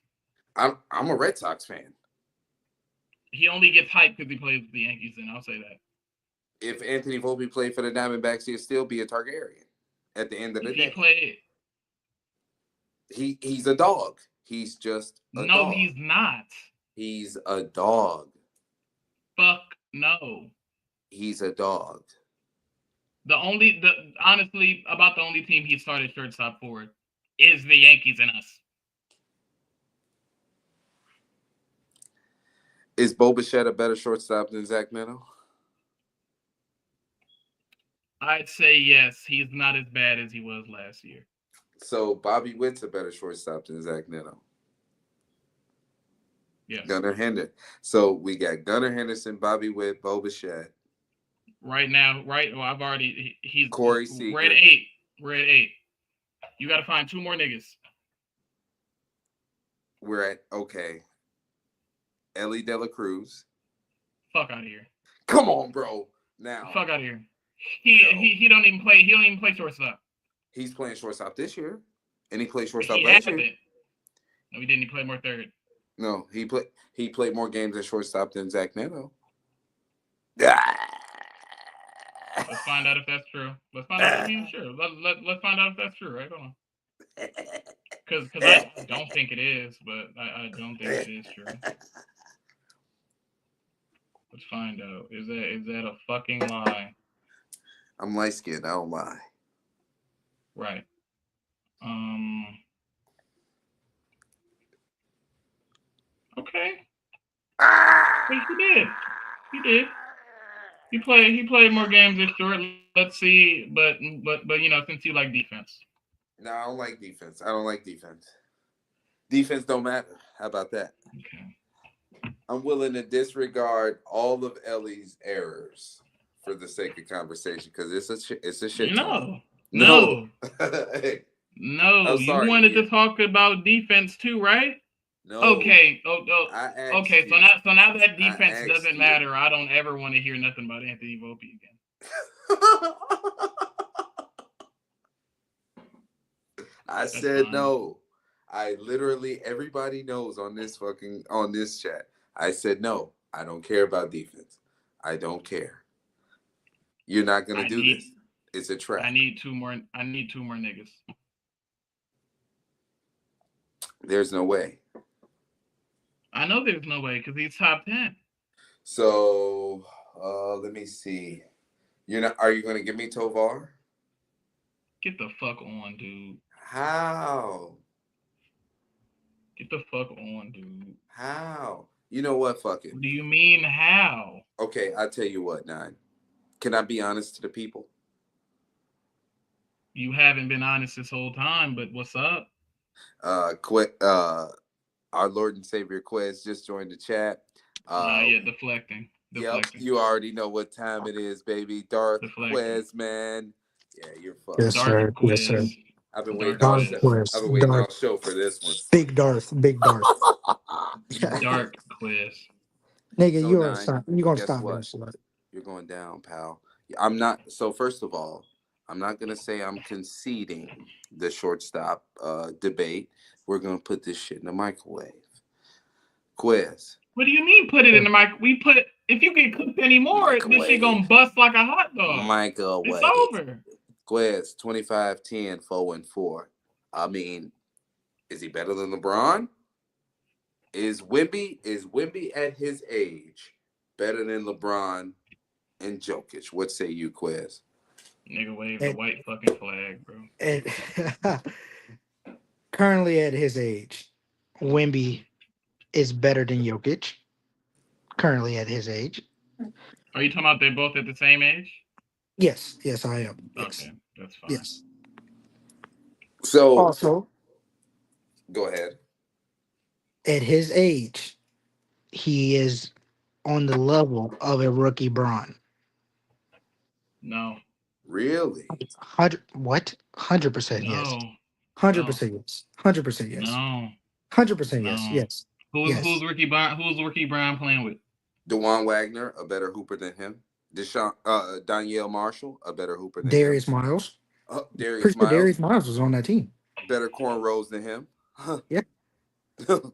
S1: I'm a Red Sox fan.
S2: He only gets hyped because he plays for the Yankees, and I'll say that.
S1: If Anthony Volpe played for the Diamondbacks, he'd still be a Targaryen. At the end of the day,
S2: he played,
S1: he's a dog. He's just a
S2: no,
S1: dog.
S2: he's not.
S1: He's a dog.
S2: Fuck no.
S1: He's a dog.
S2: Honestly, about the only team he started shortstop for is the Yankees and us.
S1: Is Bo Bichette a better shortstop than Zach Neto?
S2: I'd say yes. He's not as bad as he was last year.
S1: So Bobby Witt's a better shortstop than Zach Neto.
S2: Yes.
S1: Gunnar Henderson. So we got Gunnar Henderson, Bobby Witt, Bo Bichette.
S2: Right now, well, I've already he's
S1: Corey Seager.
S2: We're at 8. We're at 8. You got to find 2 more niggas.
S1: We're at okay. Ellie De La Cruz.
S2: Fuck out of here.
S1: Come on, bro. Now.
S2: Fuck out of here. He don't even play. He don't even play shortstop.
S1: He's playing shortstop this year, and he played shortstop
S2: he
S1: last year.
S2: No, he didn't. He played more third.
S1: No, he played more games at shortstop than Zach Neto.
S2: Let's find out if that's true. Let's find out. I mean, sure. Let's find out if that's true. Right? Hold on. Because I don't think it is, but I don't think it is true. Let's find out. Is that a fucking lie?
S1: I'm light skinned. I don't lie.
S2: Right. Okay. Wait, he did. He played more games this short. Let's see, but since you like defense,
S1: No, I don't like defense. I don't like defense. Defense don't matter. How about that?
S2: okay.
S1: I'm willing to disregard all of Ellie's errors for the sake of conversation because it's a shit ton.
S2: No,
S1: No,
S2: no,
S1: hey,
S2: no.
S1: I'm
S2: You
S1: sorry,
S2: wanted to
S1: Ian.
S2: talk about defense too, right?
S1: No,
S2: Okay.
S1: I asked
S2: Okay. So
S1: you.
S2: now that
S1: I
S2: defense
S1: asked
S2: doesn't
S1: you.
S2: matter, I don't ever want to hear nothing about Anthony Volpe again.
S1: I
S2: That's
S1: said
S2: fine.
S1: no. I literally everybody knows on this chat. I said no. I don't care about defense. I don't care. You're not gonna
S2: I
S1: do
S2: need
S1: this. It's a
S2: I
S1: trap.
S2: need two more. I need two more niggas.
S1: There's no way.
S2: I know there's no way because he's top 10.
S1: So let me see. You're not are you gonna give me Tovar?
S2: Get the fuck on, dude.
S1: How?
S2: Get the fuck on, dude.
S1: How? You know what? Fuck it.
S2: What do you mean how?
S1: Okay, I'll tell you what, Nine. Can I be honest to the people?
S2: You haven't been honest this whole time, but what's up?
S1: Quit our Lord and Savior Quez just joined the chat.
S2: Nah,
S1: Uh
S2: yeah, deflecting.
S1: yep,
S2: Deflecting.
S1: you already know what time it is, baby. Darth
S2: Deflecting.
S1: Quez, man. Yeah, you're
S3: Yes,
S1: fucked.
S2: Dark
S3: sir. Yes, sir.
S2: quiz.
S1: I've been waiting
S2: Dark
S1: all
S3: Darth
S1: show.
S2: quiz.
S1: I've
S3: Quest.
S1: been waiting all
S3: Darth.
S1: show for this one.
S3: Big Darth. Big Darth.
S2: Dark quiz.
S3: Nigga,
S1: So
S3: you gonna
S1: Nine,
S3: stop. You gonna
S1: guess
S3: stop being
S1: what?
S3: slow.
S1: You're going down, pal. I'm not. So first of all, I'm not gonna say I'm conceding the shortstop debate. We're gonna put this shit in the microwave. Quiz.
S2: What do you mean put it in the mic? We put it, if you get cooked anymore, this shit
S1: Microwave.
S2: gonna bust like a hot dog. It's
S1: Microwave.
S2: over.
S1: Quiz 25, 10, 4, and 4. I mean, is he better than LeBron? Is Wimby at his age better than LeBron and Jokic? What say you, Quiz?
S2: Nigga wave the
S3: At,
S2: white fucking flag, bro.
S3: at currently at his age, Wimby is better than Jokic. Currently at his age,
S2: Are you talking about they're both at the same age?
S3: yes, yes, I am. Yes,
S2: Okay, that's fine.
S3: yes.
S1: So
S3: Also,
S1: go ahead.
S3: at his age, he is on the level of a rookie Braun.
S2: No,
S1: Really?
S3: 100 what? 100% yes.
S2: no, no,
S3: 100% yes. 100% yes.
S2: no,
S3: 100% yes.
S2: no.
S3: Yes.
S2: Who's
S3: Yes.
S2: Ricky Brown? Who's Ricky Brown playing with?
S1: DeJuan Wagner, a better hooper than him. Danielle Marshall, a better hooper than him.
S3: Darius Miles.
S1: Darius
S3: Pretty sure
S1: Miles,
S3: Darius Miles was on that team.
S1: better cornrows than him.
S3: Yeah. Who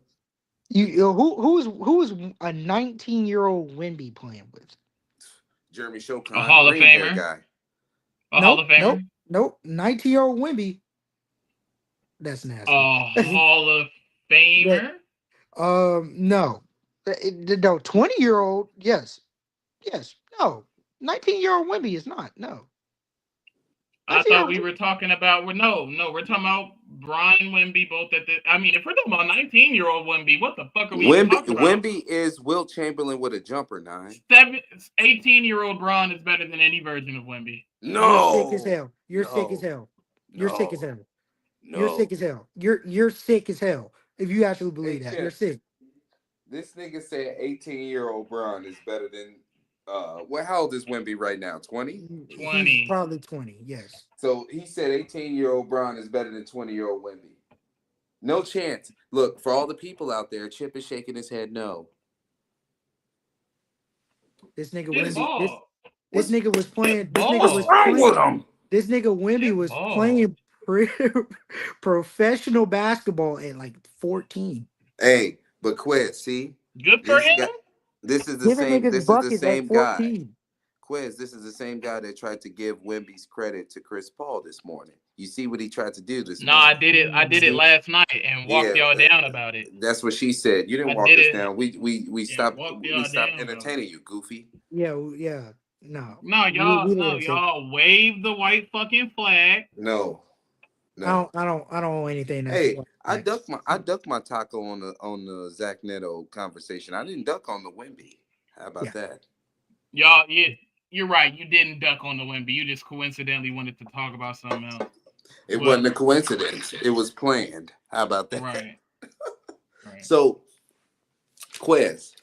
S3: is a 19-year-old Wimby playing with?
S1: Jeremy
S2: A
S1: Chocon,
S2: Hall of
S1: green hair
S2: Famer.
S1: guy.
S2: A Hall of
S3: Nope.
S2: Famer.
S3: 19-year-old Wimby. That's nasty.
S2: A Hall of
S3: That
S2: Famer.
S3: no. No, 20-year-old, yes. Yes. No. 19-year-old Wimby is not. No.
S2: I thought we
S3: 19-year-old.
S2: were talking about no, we're talking about Brian Wimby both at the. I mean, if we're talking about 19-year-old Wimby, what the fuck are we even talking about?
S1: Wimby is Wilt Chamberlain with a jumper, 9.
S2: 18-year-old Braun is better than any version of Wimby.
S3: You're sick as
S1: No,
S3: hell. You're sick as
S1: no,
S3: hell. You're sick as
S1: no,
S3: hell. You're
S1: no.
S3: sick as hell. You're sick as hell. If you actually
S1: Hey,
S3: believe that, you're
S1: Chip,
S3: sick.
S1: this nigga said 18-year-old Braun is better than. How old is Wimby right now? 20.
S3: He's
S2: 20.
S3: probably 20. Yes.
S1: So he said 18-year-old Braun is better than 20-year-old Wimby. No chance. Look, for all the people out there, Chip is shaking his head no.
S3: This nigga
S2: Just
S3: Wimby.
S2: ball.
S3: This nigga was playing. This nigga was
S1: What's
S2: Ball.
S1: wrong with
S3: playing.
S1: him?
S3: This nigga Wimby
S2: Just
S3: was
S2: ball.
S3: playing professional basketball at like 14.
S1: Hey, but Quiz, see,
S2: Good for
S1: this
S2: him.
S1: guy, this is the
S3: Giving
S1: same.
S3: niggas
S1: This is the
S3: buckets at
S1: same guy.
S3: 14.
S1: Quiz, this is the same guy that tried to give Wimby's credit to Chris Paul this morning. You see what he tried to do this
S2: No, I
S1: morning?
S2: did it. I did it last night and walked
S1: Yeah,
S2: y'all down about it.
S1: that's what she said. You didn't
S2: I
S1: walk
S2: did
S1: us
S2: it
S1: down. We
S2: and
S1: stopped.
S2: walked
S1: We
S2: y'all
S1: stopped
S2: down about
S1: entertaining
S2: it.
S1: you, Goofy.
S3: Yeah. No.
S2: No,
S3: We let
S2: no,
S3: him say.
S2: y'all wave the white fucking flag.
S1: No, no.
S3: I don't owe anything that's
S1: Hey,
S3: like.
S1: I ducked my taco on the Zach Neto conversation. I didn't duck on the Wimby. How about
S3: Yeah.
S1: that?
S2: Y'all, yeah, you're right. You didn't duck on the Wemby. You just coincidentally wanted to talk about something else.
S1: It
S2: But
S1: wasn't a coincidence. It was planned. How about that?
S2: right, right.
S1: So, Quiz.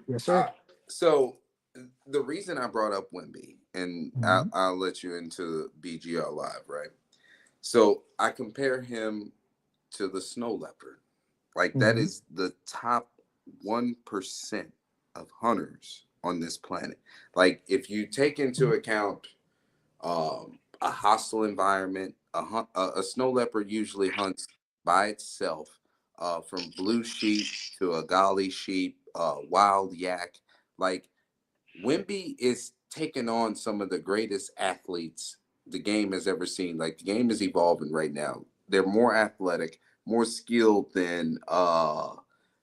S3: Yes, sir.
S1: Uh, so the reason I brought up Wimby, and
S3: Mhm.
S1: I'll let you into BGR Live, right? So I compare him to the snow leopard. Like that
S3: Mhm.
S1: is the top 1% of hunters on this planet. Like if you take into account a hostile environment, a snow leopard usually hunts by itself, from blue sheep to a golly sheep, wild yak. Like Wimby is taking on some of the greatest athletes the game has ever seen. Like the game is evolving right now. They're more athletic, more skilled than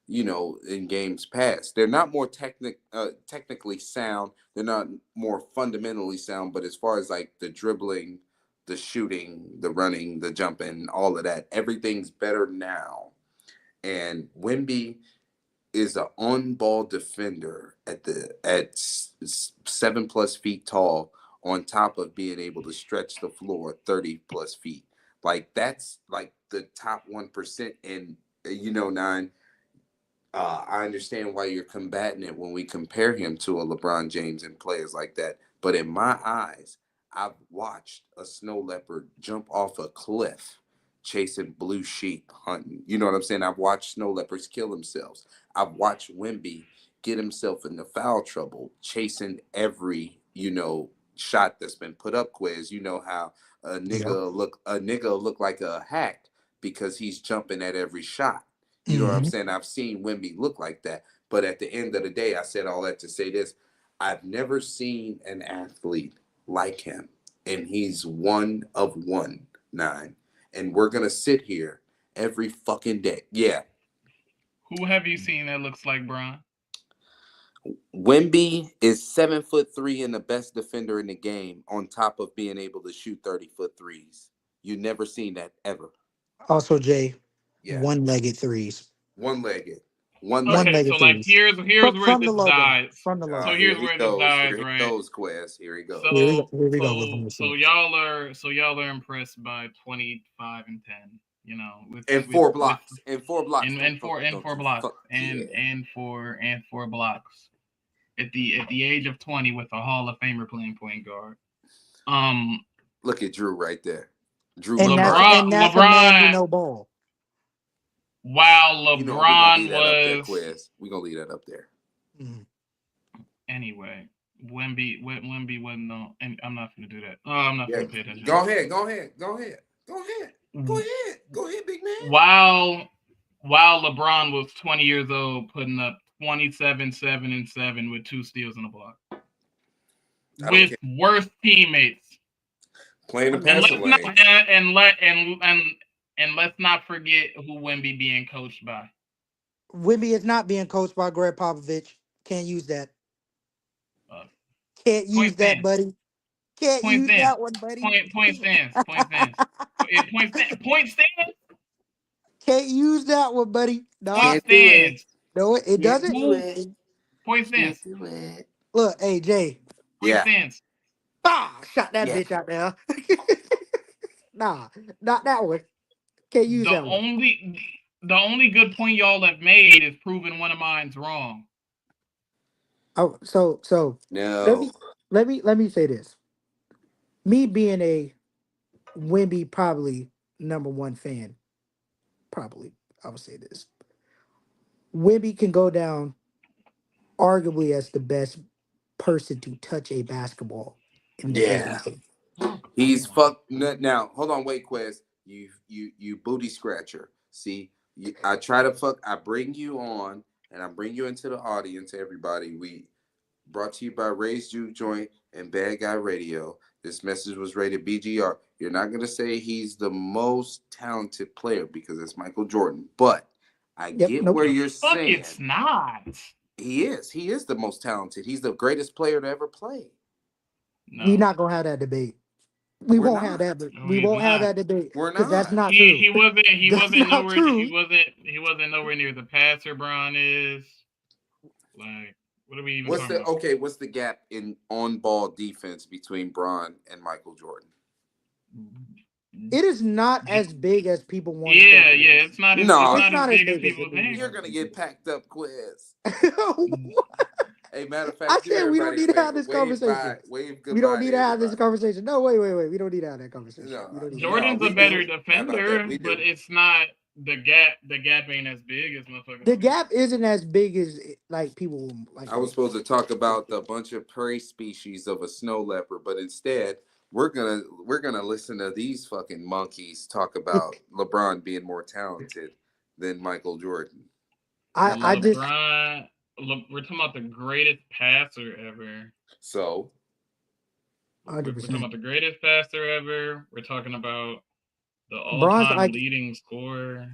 S1: in games past. They're not more technically sound. They're not more fundamentally sound, but as far as like the dribbling, the shooting, the running, the jumping, all of that, everything's better now. And Wimby is an on-ball defender at 7+ feet tall, on top of being able to stretch the floor 30+ feet. Like that's like the top 1%. And Nine, I understand why you're combating it when we compare him to a LeBron James and players like that. But in my eyes, I've watched a snow leopard jump off a cliff chasing blue sheep hunting. You know what I'm saying? I've watched snow leopards kill themselves. I've watched Wimby get himself into foul trouble chasing every, shot that's been put up. Quiz. You know how
S3: Yep.
S1: a nigga look like a hack because he's jumping at every shot. You know what I'm
S3: Mhm.
S1: saying? I've seen Wimby look like that. But at the end of the day, I said all that to say this. I've never seen an athlete like him. And he's one of one, Nine. And we're going to sit here every fucking day. Yeah.
S2: Who have you seen that looks like Bron?
S1: Wimby is 7'3" and the best defender in the game, on top of being able to shoot 30-foot threes. You never seen that ever.
S3: Also, Jay,
S1: Yeah.
S3: one-legged threes.
S1: One legged. One leg.
S2: Okay, so
S3: One-legged
S2: like
S3: threes.
S2: here's
S3: From
S2: where
S3: from the
S2: this
S3: logo.
S2: dies.
S3: From the
S2: So
S3: logo.
S1: Here
S2: here's
S1: he
S2: where this
S1: goes.
S2: dies,
S1: Here he
S2: right?
S1: goes, Quest. Here he goes.
S3: Here we go.
S2: So
S3: Here we go.
S2: so
S3: Looking
S2: so
S3: at
S2: y'all are impressed by 25 and 10, with
S1: And
S2: with
S1: four
S2: with
S1: blocks. And four blocks.
S2: and
S1: Don't
S2: four
S1: you
S2: blocks
S1: fuck. Yeah.
S2: and four blocks at the age of 20 with a Hall of Famer playing point guard. Um,
S1: Look at Drew right there. Drew
S3: and that's
S1: McBride.
S3: and that's a man with
S2: LeBron,
S3: no ball.
S2: while
S1: We're gonna leave
S2: LeBron
S1: that up there,
S2: was
S1: Quiz. We're gonna leave that up there.
S3: Mhm.
S2: anyway. Wemby wasn't no, and I'm not gonna do that. Oh, I'm not
S1: Yeah.
S2: gonna pay attention.
S1: Go ahead. Go ahead. Go ahead. Go ahead. Go
S2: Mm.
S1: ahead. Go ahead, big man.
S2: While LeBron was 20 years old, putting up 27, 7, and 7 with 2 steals and a block,
S1: I don't
S2: with
S1: care.
S2: worse teammates.
S1: Playing the
S2: And
S1: passing
S2: let's not
S1: lane.
S2: and let's not forget who Wemby being coached by.
S3: Wimby is not being coached by Greg Popovich. Can't use that.
S2: Uh,
S3: Can't use
S2: point
S3: that,
S2: stands,
S3: buddy. Can't
S2: point
S3: use
S2: stands,
S3: that one, buddy.
S2: point stands, point stands,
S3: Can't use that one, buddy. Nah,
S2: point
S1: Can't do it.
S2: stands.
S3: no, it
S1: Can't
S3: doesn't.
S1: do
S2: Who
S1: it.
S2: point
S1: Can't
S2: stands,
S1: do it.
S3: Look, hey Jay.
S2: point
S1: Yeah.
S2: stands.
S3: Shot that
S1: Yeah.
S3: bitch out there. Nah, not that one. Can't use
S2: The
S3: that one.
S2: only the only good point y'all have made is proving one of mine's wrong.
S3: Oh, so let
S1: No.
S3: me let me say this. Me being a Wimby probably number one fan, probably I would say this. Wimby can go down arguably as the best person to touch a basketball in the
S1: Yeah.
S3: NBA.
S2: Oh,
S1: He's
S2: come on.
S1: fucked. Now, hold on, wait, Quest. You booty scratcher. See, I try to fuck. I bring you on, and I bring you into the audience. Everybody, we brought to you by Ray's Juke Joint and Bad Guy Radio. This message was rated BGR. You're not gonna say he's the most talented player because it's Michael Jordan, but I
S3: Yep.
S1: get
S3: Nope.
S1: where
S2: The
S1: you're
S2: fuck it's
S1: saying
S2: not.
S1: he is. He is the most talented. He's the greatest player to ever play.
S3: We're
S2: No.
S3: not gonna have that debate. We
S1: We're
S3: won't have
S1: not.
S3: that.
S2: No,
S3: We
S2: he's
S3: won't have
S2: not.
S3: that debate
S1: We're
S3: because that's
S1: not.
S3: not true.
S2: He
S3: That's
S2: wasn't
S3: not
S2: nowhere
S3: true.
S2: he wasn't nowhere near the passer Bron is. Like What are we even
S1: What's
S2: talking
S1: the
S2: about?
S1: what's the gap in on-ball defense between Bron and Michael Jordan?
S3: It is not as big as people want to think
S2: Yeah,
S3: it
S2: yeah.
S3: is.
S2: It's
S1: No,
S3: It's
S2: not as
S3: not as
S2: big as
S3: big as
S2: people
S3: people
S2: think.
S1: you're
S3: want
S1: gonna
S3: to
S1: get
S3: think
S1: packed up, Quiz.
S3: it is.
S1: Hey, matter of
S3: I
S1: fact, do
S3: said we don't
S1: everybody a
S3: need to have
S1: favor.
S3: this conversation.
S1: Wave
S3: We don't
S1: goodbye
S3: need
S1: to
S3: to have this
S1: everybody.
S3: conversation. No, wait. We don't need to have that conversation.
S1: No,
S3: We don't need to have
S1: no,
S2: Jordan's a
S1: we
S2: better
S1: do. How about that?
S2: defender,
S1: We
S2: but
S1: do.
S2: it's not the gap. The gap ain't as big as motherfuckers
S3: the
S2: think.
S3: gap isn't as big as like people like
S1: I was
S3: make
S1: supposed to talk
S3: think
S1: about
S3: it
S1: the bunch of prey species of a snow leopard, but instead we're gonna listen to these fucking monkeys talk
S3: is.
S1: about LeBron being more talented than Michael Jordan.
S3: I just
S2: LeBron, we're talking about the greatest passer ever.
S1: So
S3: 100%.
S2: We're talking about the greatest passer ever. We're talking about the
S3: Bron's
S2: all-time
S3: like
S2: leading scorer.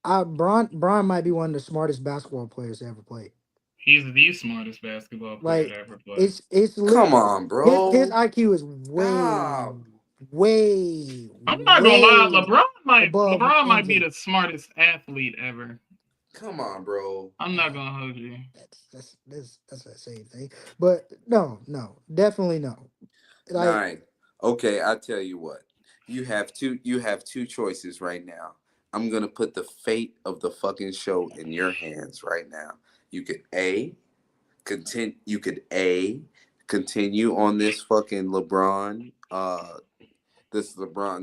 S3: Braun might be one of the smartest basketball players to ever play.
S2: He's the smartest basketball player to
S3: Like
S2: ever play.
S3: it's
S1: come
S3: lit.
S1: on,
S3: His
S1: bro.
S3: IQ is
S1: Stop.
S2: I'm not gonna lie,
S3: way above
S2: LeBron might be
S3: MJ.
S2: the smartest athlete ever.
S1: Come on, bro.
S2: I'm not gonna hold you.
S3: That's the same thing. But no, definitely no. Like
S1: Nine. Okay, I tell you what. You have two choices right now. I'm gonna put the fate of the fucking show in your hands right now. You could continue on this LeBron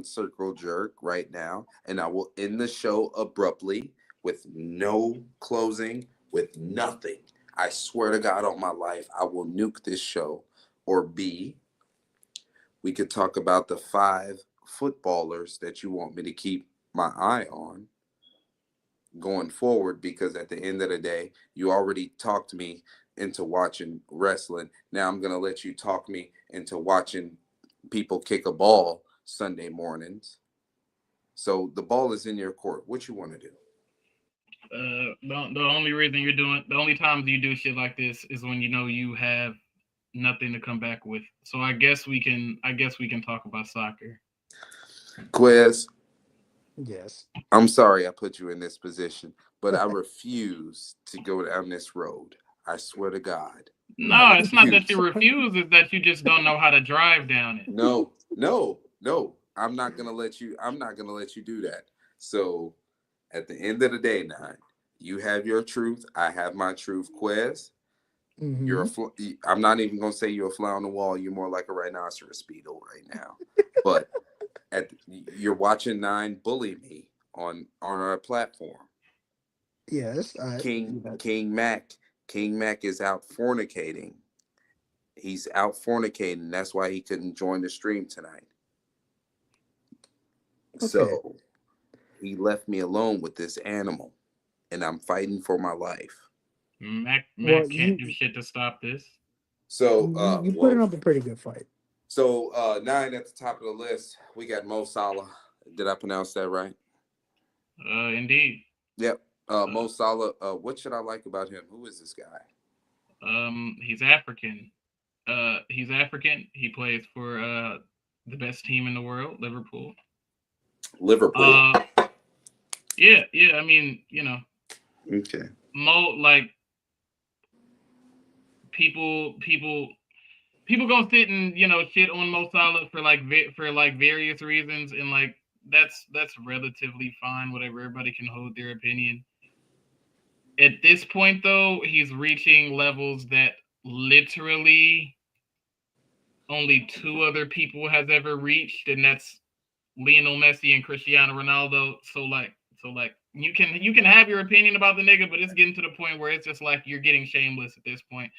S1: circle jerk right now, and I will end the show abruptly with no closing, with nothing. I swear to God on my life, I will nuke this show. Or B, we could talk about the five footballers that you want me to keep my eye on going forward, because at the end of the day, you already talked me into watching wrestling. Now I'm going to let you talk me into watching people kick a ball Sunday mornings. So the ball is in your court. What you want to do?
S2: The only reason you're doing, the only times you do shit like this is when you know you have nothing to come back with. So I guess we can talk about soccer.
S1: Quiz,
S3: yes.
S1: I'm sorry I put you in this position, but I refuse to go down this road. I swear to God. I
S2: No, it's not that you
S1: refuse.
S2: refuse, it's that you just don't know how to drive down it.
S1: No, no, no. I'm not gonna let you do that. So at the end of the day, Nine, you have your truth. I have my truth. Quez, you're
S3: Hmm.
S1: I'm not even gonna say you're a fly on the wall. You're more like a rhinoceros beetle right now. But you're watching Nine bully me on our platform.
S3: Yes.
S1: King King Mac King Mac is out fornicating. He's out fornicating. That's why he couldn't join the stream tonight.
S3: Okay.
S1: So he left me alone with this animal, and I'm fighting for my life.
S3: Well,
S2: Mac can't do shit to stop this.
S1: So,
S3: you putting up a pretty good fight.
S1: Nine at the top of the list, we got Mo Salah. Did I pronounce that right?
S2: Indeed.
S1: Yep.
S2: Uh,
S1: Mo Salah. What should I like about him? Who is this guy?
S2: he's African. He's African. He plays for the best team in the world, Liverpool.
S1: Liverpool.
S2: Uh, yeah. I mean, you know,
S1: Okay.
S2: like people, people, people gonna sit and shit on Mo Salah for for like various reasons, and like that's relatively fine. Whatever, everybody can hold their opinion. At this point, though, he's reaching levels that literally only two other people has ever reached, and that's Lionel Messi and Cristiano Ronaldo. So like you can have your opinion about the nigga, but it's getting to the point where it's just like you're getting shameless at this point.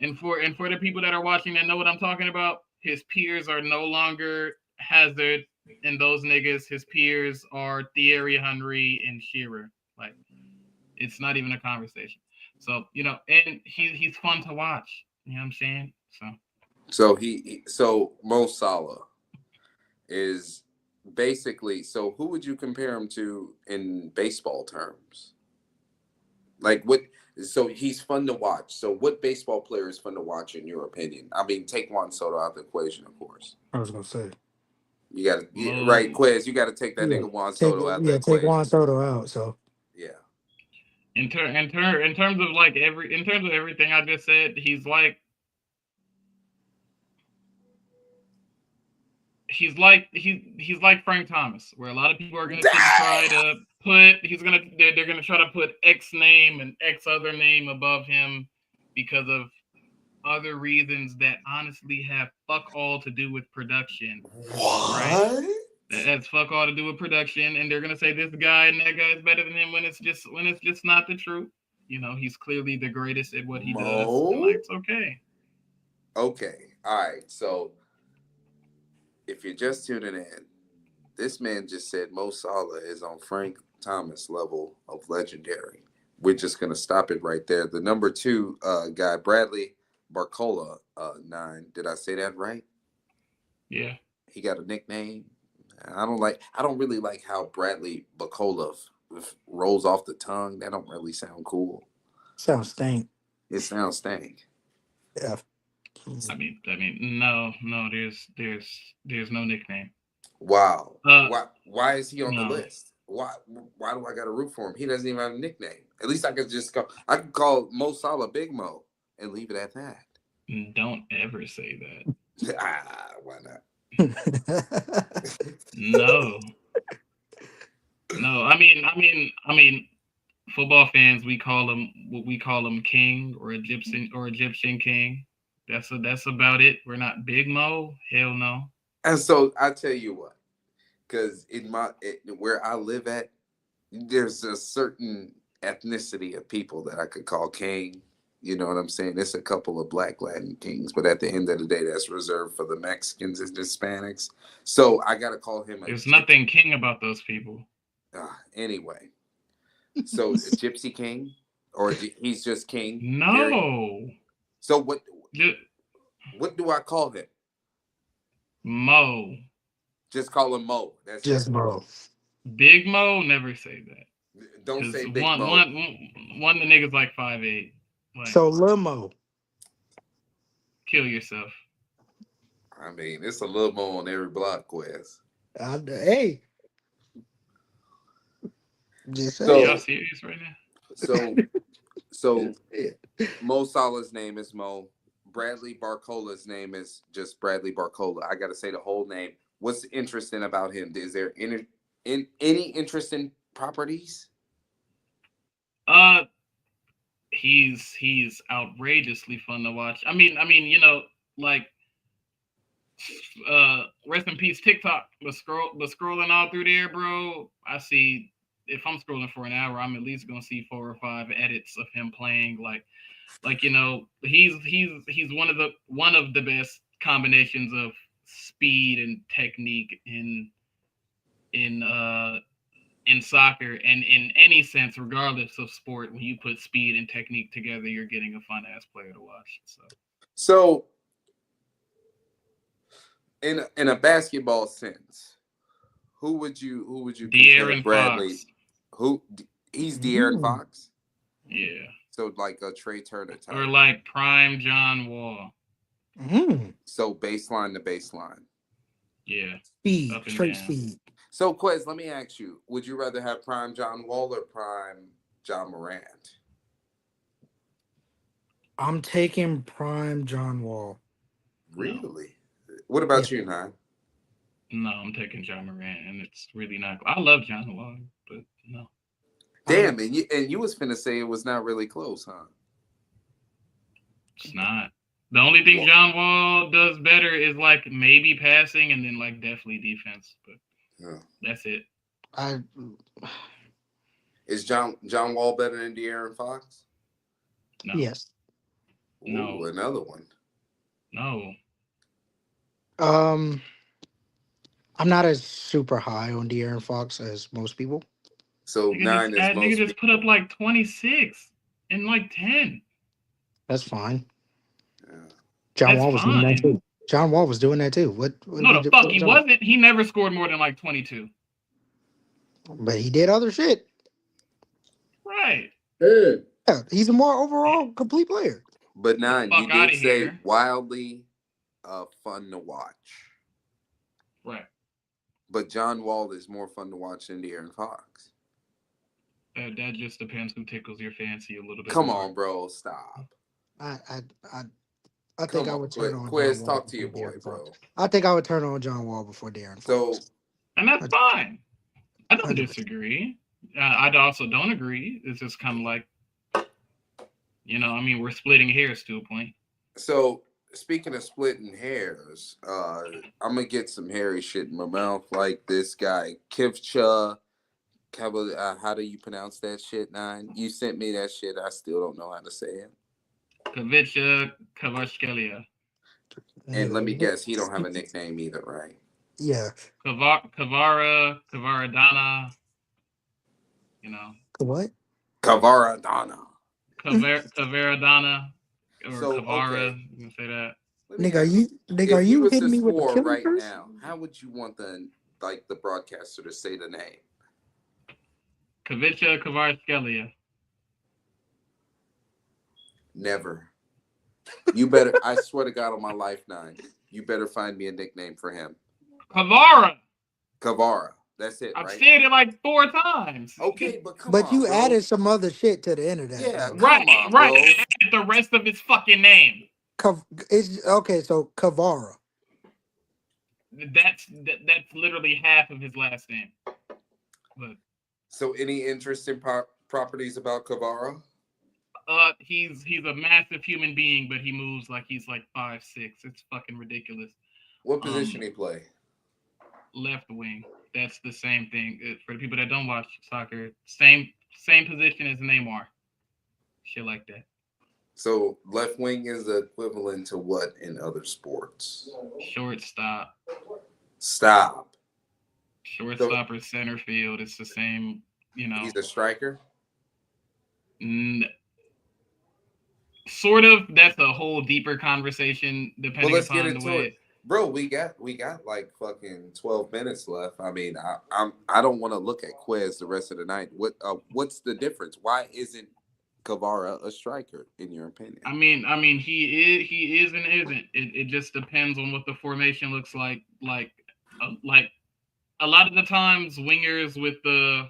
S2: And for the people that are watching that know what I'm talking about, his peers are no longer Hazard and those niggas. His peers are Thierry Henry and Shearer. Like, it's not even a conversation. So, and he's fun to watch. You know what I'm saying? So
S1: So Mo Salah is basically. So who would you compare him to in baseball terms? Like what? So he's fun to watch. So what baseball player is fun to watch in your opinion? I mean, take Juan Soto out of the equation, of course.
S3: I was gonna say.
S1: You got to right,
S2: Mo
S1: Quez. You got to take that
S3: Yeah.
S1: nigga Juan Soto out the
S3: Take Juan
S1: equation.
S3: Soto out. So
S1: Yeah.
S2: in terms of like in terms of everything I just said, he's like he's like Frank Thomas, where a lot of people are going to try to put they're going to try to put X name and X other name above him because of other reasons that honestly have fuck all to do with production.
S1: What?
S2: Right? That has fuck all to do with production, and they're going to say this guy and that guy is better than him when it's just not the truth. You know, he's clearly the greatest at what he does, and like it's okay.
S1: Okay, all right. So if you're just tuning in, this man just said Mo Salah is on Frank Thomas level of legendary. We're just gonna stop it right there. The number 2 guy, Bradley Barcola, 9. Did I say that right?
S2: Yeah.
S1: He got a nickname. I don't really like how Bradley Barcola rolls off the tongue. That don't really sound cool.
S3: Sounds stank.
S1: It sounds stank.
S3: Yeah.
S2: I mean, no, there's no nickname.
S1: Wow. Why is he on the
S2: No.
S1: list? Why do I got to root for him? He doesn't even have a nickname. At least I could call Mo Salah Big Mo and leave it at that.
S2: Don't ever say that.
S1: Why not?
S2: No. No, I mean, football fans, we call him king or Egyptian king. That's about it. We're not Big Mo. Hell no.
S1: And so I tell you what, because where I live at, there's a certain ethnicity of people that I could call king. You know what I'm saying? It's a couple of Black Latin kings, but at the end of the day, that's reserved for the Mexicans and Hispanics. So I got to call him
S2: There's nothing king about those people.
S1: Anyway, so a Gypsy King, or he's just king?
S2: No.
S1: Period. So what do I call him?
S2: Mo.
S1: Just call him Mo. That's
S3: just
S1: it.
S3: Mo.
S2: Big Mo, never say that.
S1: Don't say Big Mo.
S2: One the nigga's like 5'8". Like,
S3: so Lil Mo.
S2: Kill yourself.
S1: I mean, it's a Lil Mo on every block, Quest.
S3: Hey. Just
S2: so, y'all serious right
S1: now? So Mo Salah's name is Mo. Bradley Barcola's name is just Bradley Barcola. I got to say the whole name. What's interesting about him? Is there any interesting properties?
S2: He's outrageously fun to watch. I mean, you know, like rest in peace TikTok. But scrolling all through there, bro. I see, if I'm scrolling for an hour, I'm at least gonna see 4 or 5 edits of him playing. Like you know, he's one of the best combinations of speed and technique in soccer and in any sense, regardless of sport. When you put speed and technique together, you're getting a fun ass player to watch.
S1: So in a basketball sense, who would you compare Bradley?
S2: Fox.
S1: He's De'Aaron Fox?
S2: Yeah.
S1: So like a Trey Turner type.
S2: Or like prime John Wall.
S1: So baseline to baseline.
S2: Yeah.
S3: Speed, straight speed.
S1: So Quez, let me ask you, would you rather have prime John Wall or prime John Morant?
S3: I'm taking prime John Wall.
S1: Really? No. What about you, Nine?
S2: No, I'm taking John Morant, and it's really not. I love John Wall, but no.
S1: Damn, and you was finna say it was not really close, huh?
S2: It's not. The only thing John Wall does better is like maybe passing, and then like definitely defense. But that's it.
S1: Is John Wall better than De'Aaron Fox?
S2: No.
S3: Yes.
S1: Ooh, no. Another one.
S2: No.
S3: I'm not as super high on De'Aaron Fox as most people.
S1: So nine is most.
S2: Nigga just put up like 26 and like 10.
S3: That's fine.
S1: Yeah.
S3: John Wall was doing that too. John Wall was doing that too. What
S2: no, the fuck he wasn't. He never scored more than like 22.
S3: But he did other shit.
S2: Right.
S3: Yeah, he's a more overall complete player.
S1: But Nine, you did say wildly fun to watch.
S2: Right.
S1: But John Wall is more fun to watch than De'Aaron Fox.
S2: That just depends who tickles your fancy a little bit
S1: Come
S2: more.
S1: on, bro. Stop.
S3: I I I I think
S1: Come
S3: I
S1: on,
S3: would turn
S1: Quiz.
S3: on John
S1: Quiz,
S3: Wall
S1: talk to
S3: before
S1: your boy,
S3: Darren Fox.
S1: bro.
S3: I think I would turn on John Wall before Darren
S1: So,
S3: Fox.
S2: And that's fine. I don't
S3: 100%.
S2: disagree. I also don't agree. It's just kind of like, I mean, we're splitting hairs to a point.
S1: so speaking of splitting hairs, I'm gonna get some hairy shit in my mouth like this guy, Kivcha. How do you pronounce that shit, Nine? You sent me that shit. I still don't know how to say it.
S2: Kavicha Kavashkelia.
S1: And let me
S3: Nigga,
S1: guess, he don't have a nickname either, right?
S3: yeah.
S2: Kavaradana, you know,
S3: What?
S1: Kavaradana.
S2: Kavaradana, or
S1: So,
S2: Kavara,
S1: okay,
S2: you can say that.
S1: let me ask
S3: Nigga, are
S1: if you
S3: you
S1: was
S3: hitting
S1: to
S3: me with the
S1: score
S3: killing
S1: right
S3: curse?
S1: now, how would you want the broadcaster to say the name?
S2: Kavicha Kavarskelia.
S1: Never. You better. I swear to God on my life, Nine. You better find me a nickname for him.
S2: Kavara.
S1: Kavara. That's it,
S2: I've
S1: right?
S2: said it like 4 times.
S1: Okay, but come
S3: But
S1: on,
S3: you
S1: bro.
S3: added some other shit to the end of that,
S1: Yeah,
S3: though.
S1: come
S2: Right,
S1: on,
S2: right.
S1: bro.
S2: The rest of his fucking name.
S3: It's okay. So Kavara.
S2: That's literally half of his last name. But
S1: So, any interesting properties about Kavara?
S2: he's a massive human being, but he moves like he's like 5'6". It's fucking ridiculous.
S1: What position he play?
S2: Left wing. That's the same thing. For the people that don't watch soccer, same position as Neymar. Shit like that.
S1: So, left wing is the equivalent to what in other sports?
S2: Shortstop.
S1: Stop.
S2: Shortstop or center field. It's the same.
S1: He's a striker.
S2: Sort of. That's a whole deeper conversation depending
S1: Let's get
S2: upon the
S1: into
S2: way.
S1: it. Bro, we got like fucking 12 minutes left. I mean, I don't want to look at Quez the rest of the night. What's the difference? Why isn't Kavara a striker in your opinion?
S2: I mean, he is and isn't. It just depends on what the formation looks like. Like a lot of the times, wingers with the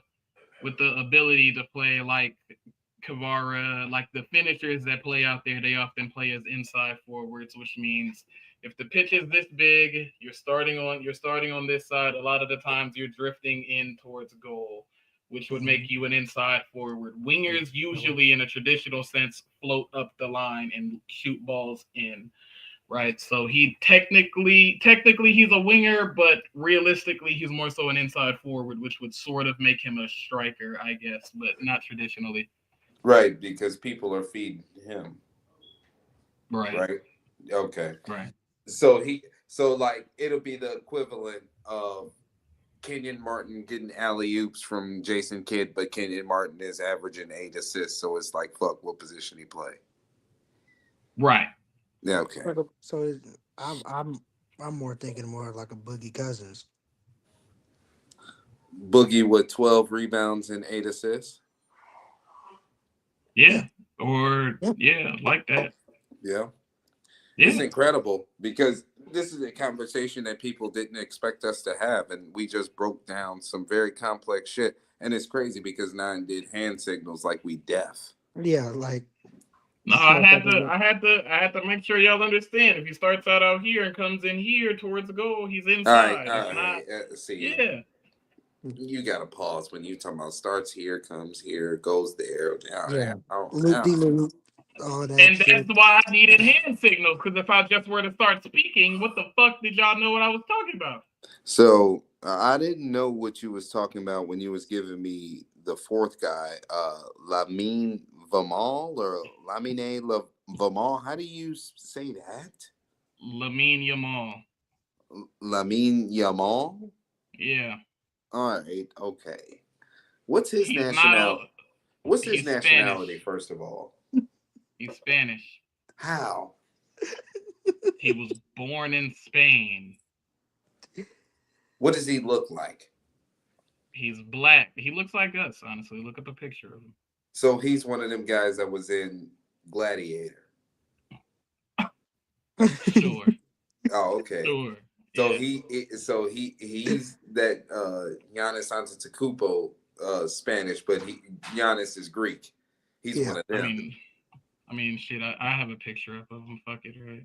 S2: ability to play like Kavara, like the finishers that play out there, they often play as inside forwards, which means if the pitch is this big, you're starting on this side. A lot of the times, you're drifting in towards goal, which would make you an inside forward. Wingers usually, in a traditional sense, float up the line and shoot balls in. Right, so he technically he's a winger, but realistically he's more so an inside forward, which would sort of make him a striker, I guess, but not traditionally.
S1: Right, because people are feeding him.
S2: Right.
S1: Right. Okay.
S2: Right.
S1: So like it'll be the equivalent of Kenyon Martin getting alley oops from Jason Kidd, but Kenyon Martin is averaging 8 assists, so it's like fuck what position he play.
S2: Right.
S1: Yeah. Okay.
S3: So I'm more thinking more like a Boogie Cousins.
S1: Boogie with 12 rebounds and 8 assists.
S2: Yeah. Or like that.
S1: Yeah.
S2: Yeah.
S1: It's incredible because this is a conversation that people didn't expect us to have, and we just broke down some very complex shit. And it's crazy because Nine did hand signals like we deaf.
S3: Yeah, like
S2: No, I had to make sure y'all understand. If he starts out here and comes in here towards the goal, he's inside.
S1: All right. See,
S2: yeah.
S1: You gotta pause when you talking about starts here, comes here, goes there.
S3: yeah,
S1: Oh,
S3: loop all that.
S2: And
S3: shit.
S2: that's why I needed hand signals, because if I just were to start speaking, what the fuck did y'all know what I was talking about?
S1: So I didn't know what you was talking about when you was giving me the fourth guy, Lamine Vamal or Lamine Vamal. How do you say that?
S2: Lamine Yamal.
S1: Lamine Yamal.
S2: Yeah.
S1: All right. Okay. What's his
S2: He's
S1: nationality? What's his
S2: he's
S1: nationality?
S2: Spanish.
S1: First of all,
S2: He's Spanish.
S1: how?
S2: He was born in Spain.
S1: What does he look like?
S2: He's black. He looks like us, honestly. Look up a picture of him.
S1: So he's one of them guys that was in Gladiator.
S2: Sure.
S1: Oh, okay.
S2: Sure.
S1: So
S2: yeah.
S1: he's that Giannis Antetokounmpo Spanish, but Giannis is Greek. He's one of them.
S2: I mean, shit. I have a picture up of him. Fuck it, right?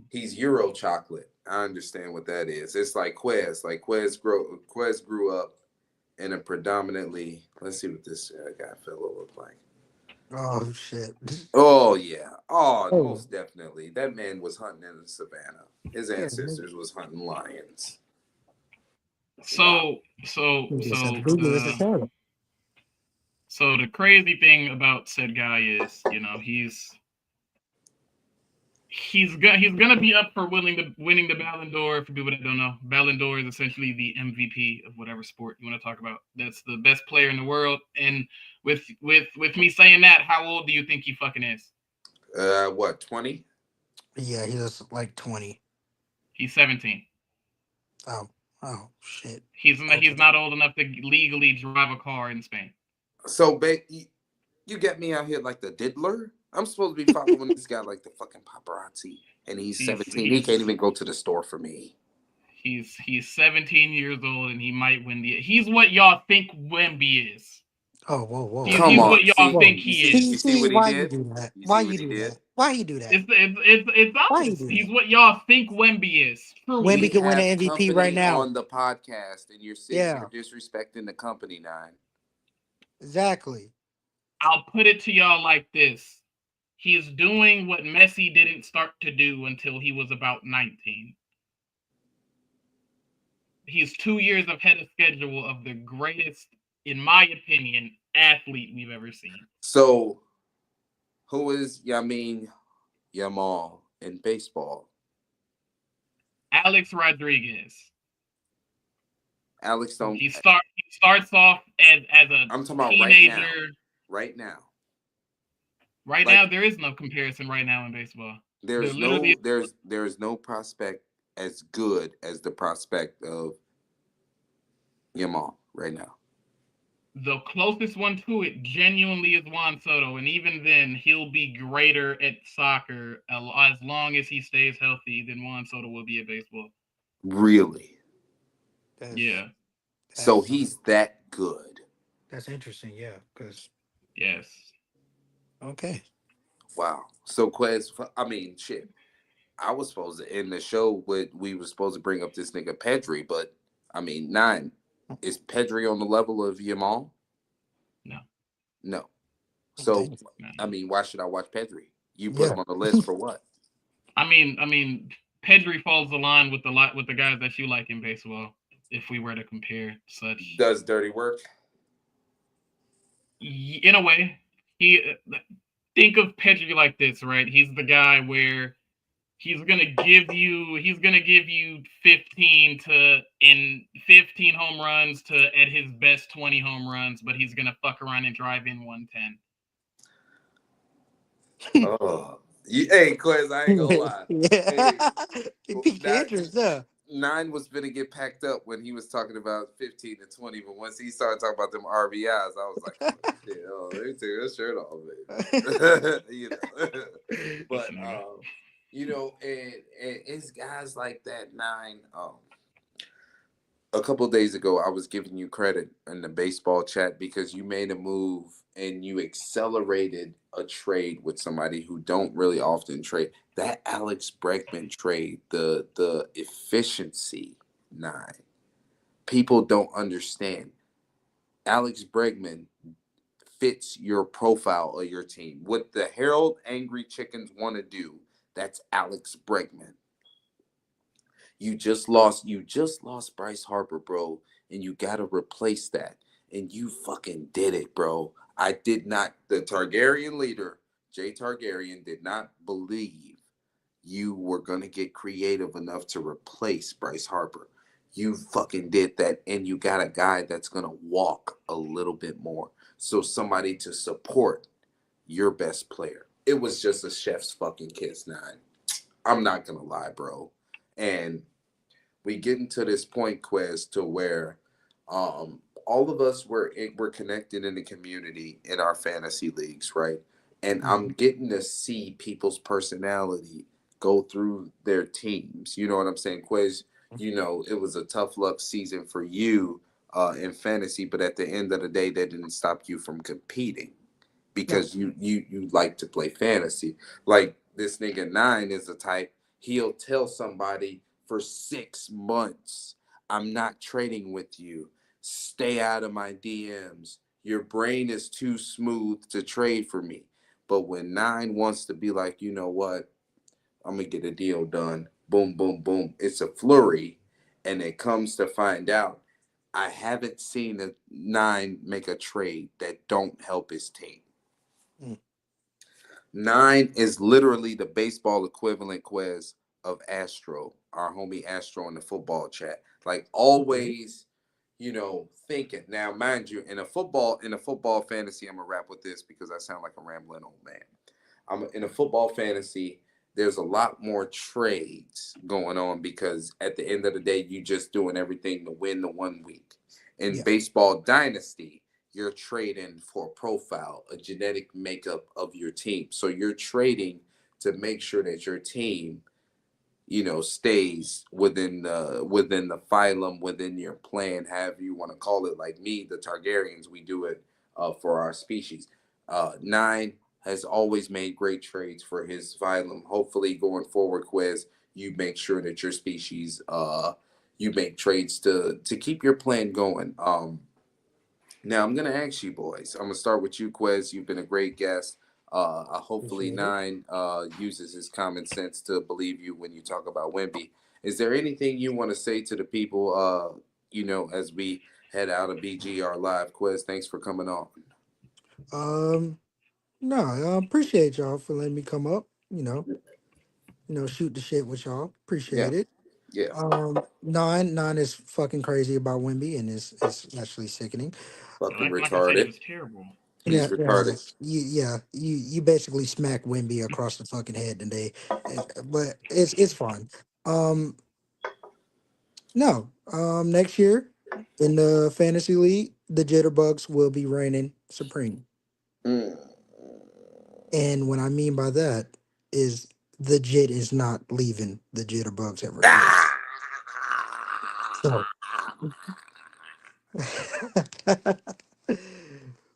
S1: He's Euro chocolate. I understand what that is. It's like Quez. Like Quez grew up in a predominantly. Let's see what this guy fellow looked like.
S3: Oh shit.
S1: Oh yeah. Oh,
S3: Oh
S1: most definitely. That man was hunting in the savannah. His
S3: yeah.
S1: ancestors was hunting lions.
S2: So the crazy thing about said guy is, you know, he's gonna be up for winning the Ballon d'Or. For people that don't know, Ballon d'Or is essentially the MVP of whatever sport you want to talk about. That's the best player in the world. And with me saying that, how old do you think he fucking is?
S1: What, 20?
S3: Yeah, he was like 20.
S2: He's 17.
S3: Oh shit.
S2: He's
S3: Okay.
S2: not old enough to legally drive a car in Spain.
S1: So, you get me out here like the diddler? I'm supposed to be following this guy like the fucking paparazzi, and he's 17. He can't even go to the store for me.
S2: He's 17 years old, and he might win the. He's what y'all think Wemby is.
S3: Oh whoa.
S1: Come on.
S2: What y'all think
S1: you
S2: he
S1: see,
S2: is.
S1: You see what he
S3: why
S1: did?
S3: you do that?
S1: You
S3: Why
S1: see
S3: you
S1: what he
S3: do
S1: did?
S3: that? Why you do that?
S2: It's
S3: Why you
S2: obvious.
S3: do
S2: He's
S3: that?
S2: what y'all think Wemby is.
S3: Wemby
S1: We
S3: could win
S1: have
S3: an MVP
S1: company
S3: right now.
S1: on the podcast, and you're sitting
S3: Yeah.
S1: here disrespecting the company, Nine.
S3: Exactly.
S2: I'll put it to y'all like this. He's doing what Messi didn't start to do until he was about 19. He's 2 years ahead of schedule of the greatest, in my opinion, athlete we've ever seen.
S1: So, who is Yamin Yamal in baseball?
S2: Alex Rodriguez.
S1: Alex don't.
S2: He starts off as a
S1: I'm talking about
S2: teenager.
S1: Right now.
S2: Right now, there is no comparison right now in baseball.
S1: There's no prospect as good as the prospect of Yamal right now.
S2: The closest one to it genuinely is Juan Soto, and even then, he'll be greater at soccer as long as he stays healthy than Juan Soto will be at baseball.
S1: Really?
S2: Yeah.
S1: So he's that good.
S3: That's interesting, yeah. Because
S2: yes.
S3: Okay.
S1: Wow. So Quez, I mean, shit. I was supposed to end the show with we were supposed to bring up this nigga Pedri, but I mean, Nine, is Pedri on the level of Yamal? No. So I mean, why should I watch Pedri? You put him on the list for what?
S2: I mean, Pedri falls the line with the guys that you like in baseball. If we were to compare such,
S1: does dirty work?
S2: In a way, think of Pedri like this, right? He's the guy where he's gonna give you 15 home runs to at his best 20 home runs, but he's gonna fuck around and drive in 110.
S1: Oh, hey, Quez, I ain't gonna lie.
S3: It piqued your interest, huh?
S1: Nine was gonna get packed up when he was talking about 15 to 20, but once he started talking about them RBIs, I was like, oh, shit, let me take that shirt off, baby. You know, but you know, and it's guys like that. Nine. A couple of days ago, I was giving you credit in the baseball chat because you made a move and you accelerated a trade with somebody who don't really often trade. That Alex Bregman trade, the efficiency, Nine. People don't understand. Alex Bregman fits your profile of your team. What the Herald Angry Chickens want to do, that's Alex Bregman. You just lost Bryce Harper, bro, and you got to replace that. And you fucking did it, bro. The Targaryen leader, Jay Targaryen, did not believe you were going to get creative enough to replace Bryce Harper. You fucking did that, and you got a guy that's going to walk a little bit more. So somebody to support your best player. It was just a chef's fucking kiss, Nine. I'm not going to lie, bro. And we get into this point, Quez, to where all of us were connected in the community in our fantasy leagues, right? And I'm getting to see people's personality go through their teams. You know what I'm saying, Quez? You know, it was a tough luck season for you in fantasy, but at the end of the day, that didn't stop you from competing
S3: No.
S1: because you like to play fantasy. Like this nigga Nine is the type, he'll tell somebody for 6 months, I'm not trading with you. Stay out of my DMs. Your brain is too smooth to trade for me. But when Nine wants to be like, you know what, I'm gonna get a deal done. Boom, boom, boom. It's a flurry, and it comes to find out, I haven't seen a Nine make a trade that don't help his team.
S3: Mm.
S1: Nine is literally the baseball equivalent quiz of Astro, our homie Astro in the football chat. Like
S3: Okay.
S1: always, thinking. Now, mind you, in a football fantasy, I'm gonna wrap with this because I sound like a rambling old man. I'm in a football fantasy. There's a lot more trades going on because at the end of the day, you just doing everything to win the 1 week. In
S3: Yeah.
S1: baseball dynasty, you're trading for a profile, a genetic makeup of your team. So you're trading to make sure that your team, stays within the phylum, within your plan, however you want to call it. Like me, the Targaryens, we do it for our species. Nine has always made great trades for his phylum. Hopefully, going forward, Quiz, you make sure that your species, you make trades to keep your plan going. Now I'm gonna ask you boys. I'm gonna start with you, Quez. You've been a great guest. Hopefully
S3: Appreciate it.
S1: Nine uses his common sense to believe you when you talk about Wemby. Is there anything you want to say to the people? As we head out of BGR Live, Quez. Thanks for coming on.
S3: Um, no, I appreciate y'all for letting me come up. Shoot the shit with y'all.
S1: Yeah,
S3: Appreciate it.
S1: yeah.
S3: Nine is fucking crazy about Wimby, and it's actually sickening.
S1: Fucking
S2: Like I said, he
S1: retarded.
S2: was terrible.
S1: He's
S3: Yeah,
S1: retarded.
S3: you basically smack Wimby across the fucking head today, but it's fun. Um, no, next year in the fantasy league, the Jitterbugs will be reigning supreme,
S1: Mm.
S3: and what I mean by that is the Jit is not leaving the Jitterbugs ever again.
S1: Ah!
S3: So.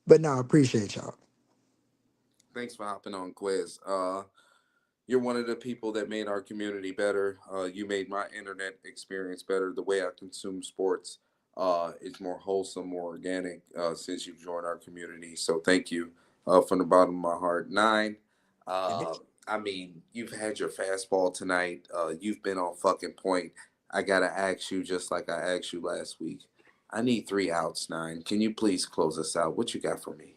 S3: But no, I appreciate y'all.
S1: Thanks for hopping on, Quiz. You're one of the people that made our community better. You made my internet experience better. The way I consume sports is more wholesome, more organic since you've joined our community. So thank you from the bottom of my heart. Nine, uh, I mean, you've had your fastball tonight. You've been on fucking point. I got to ask you, just like I asked you last week, I need 3 outs, Nine. Can you please close us out? What you got for me?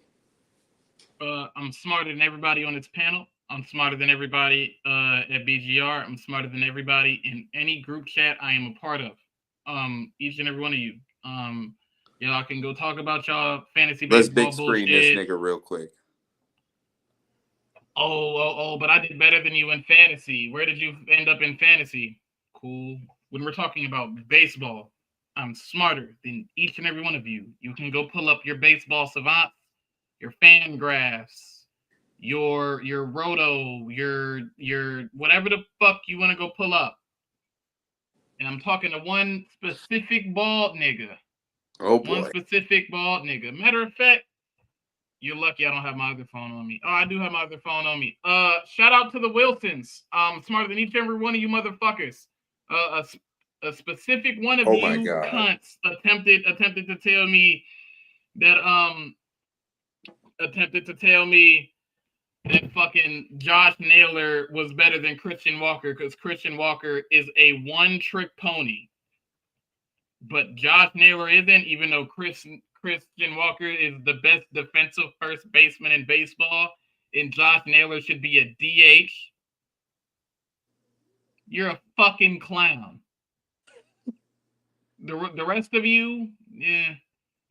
S2: I'm smarter than everybody on this panel. I'm smarter than everybody at BGR. I'm smarter than everybody in any group chat I am a part of. Each and every one of you. Y'all can go talk about y'all fantasy
S1: Let's big
S2: baseball
S1: screen this
S2: bullshit.
S1: nigga real quick.
S2: Oh, but I did better than you in fantasy. Where did you end up in fantasy? Cool. When we're talking about baseball, I'm smarter than each and every one of you. You can go pull up your baseball savant, your fan graphs, your roto, your whatever the fuck you want to go pull up. And I'm talking to one specific bald nigga.
S1: Oh
S2: One
S1: boy.
S2: specific bald nigga. Matter of fact, you're lucky I don't have my other phone on me. Oh, I do have my other phone on me. Shout out to the Wilsons. Smarter than each and every one of you motherfuckers. A specific one of
S1: Oh my
S2: you
S1: god.
S2: cunts attempted to tell me that fucking Josh Naylor was better than Christian Walker because Christian Walker is a one-trick pony. But Josh Naylor isn't, even though Christian Walker is the best defensive first baseman in baseball, and Josh Naylor should be a DH. You're a fucking clown. The rest of you, yeah.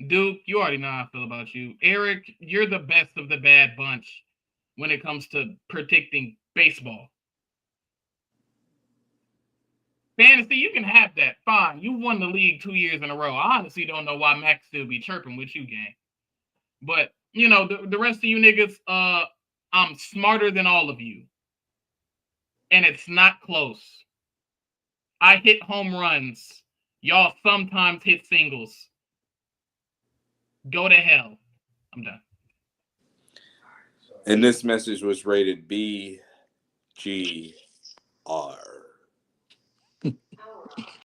S2: Duke, you already know how I feel about you. Eric, you're the best of the bad bunch when it comes to predicting baseball. Fantasy, you can have that. Fine. You won the league 2 years in a row. I honestly don't know why Max still be chirping with you, gang. But, the rest of you niggas, I'm smarter than all of you. And it's not close. I hit home runs. Y'all sometimes hit singles. Go to hell. I'm done.
S1: And this message was rated BGR.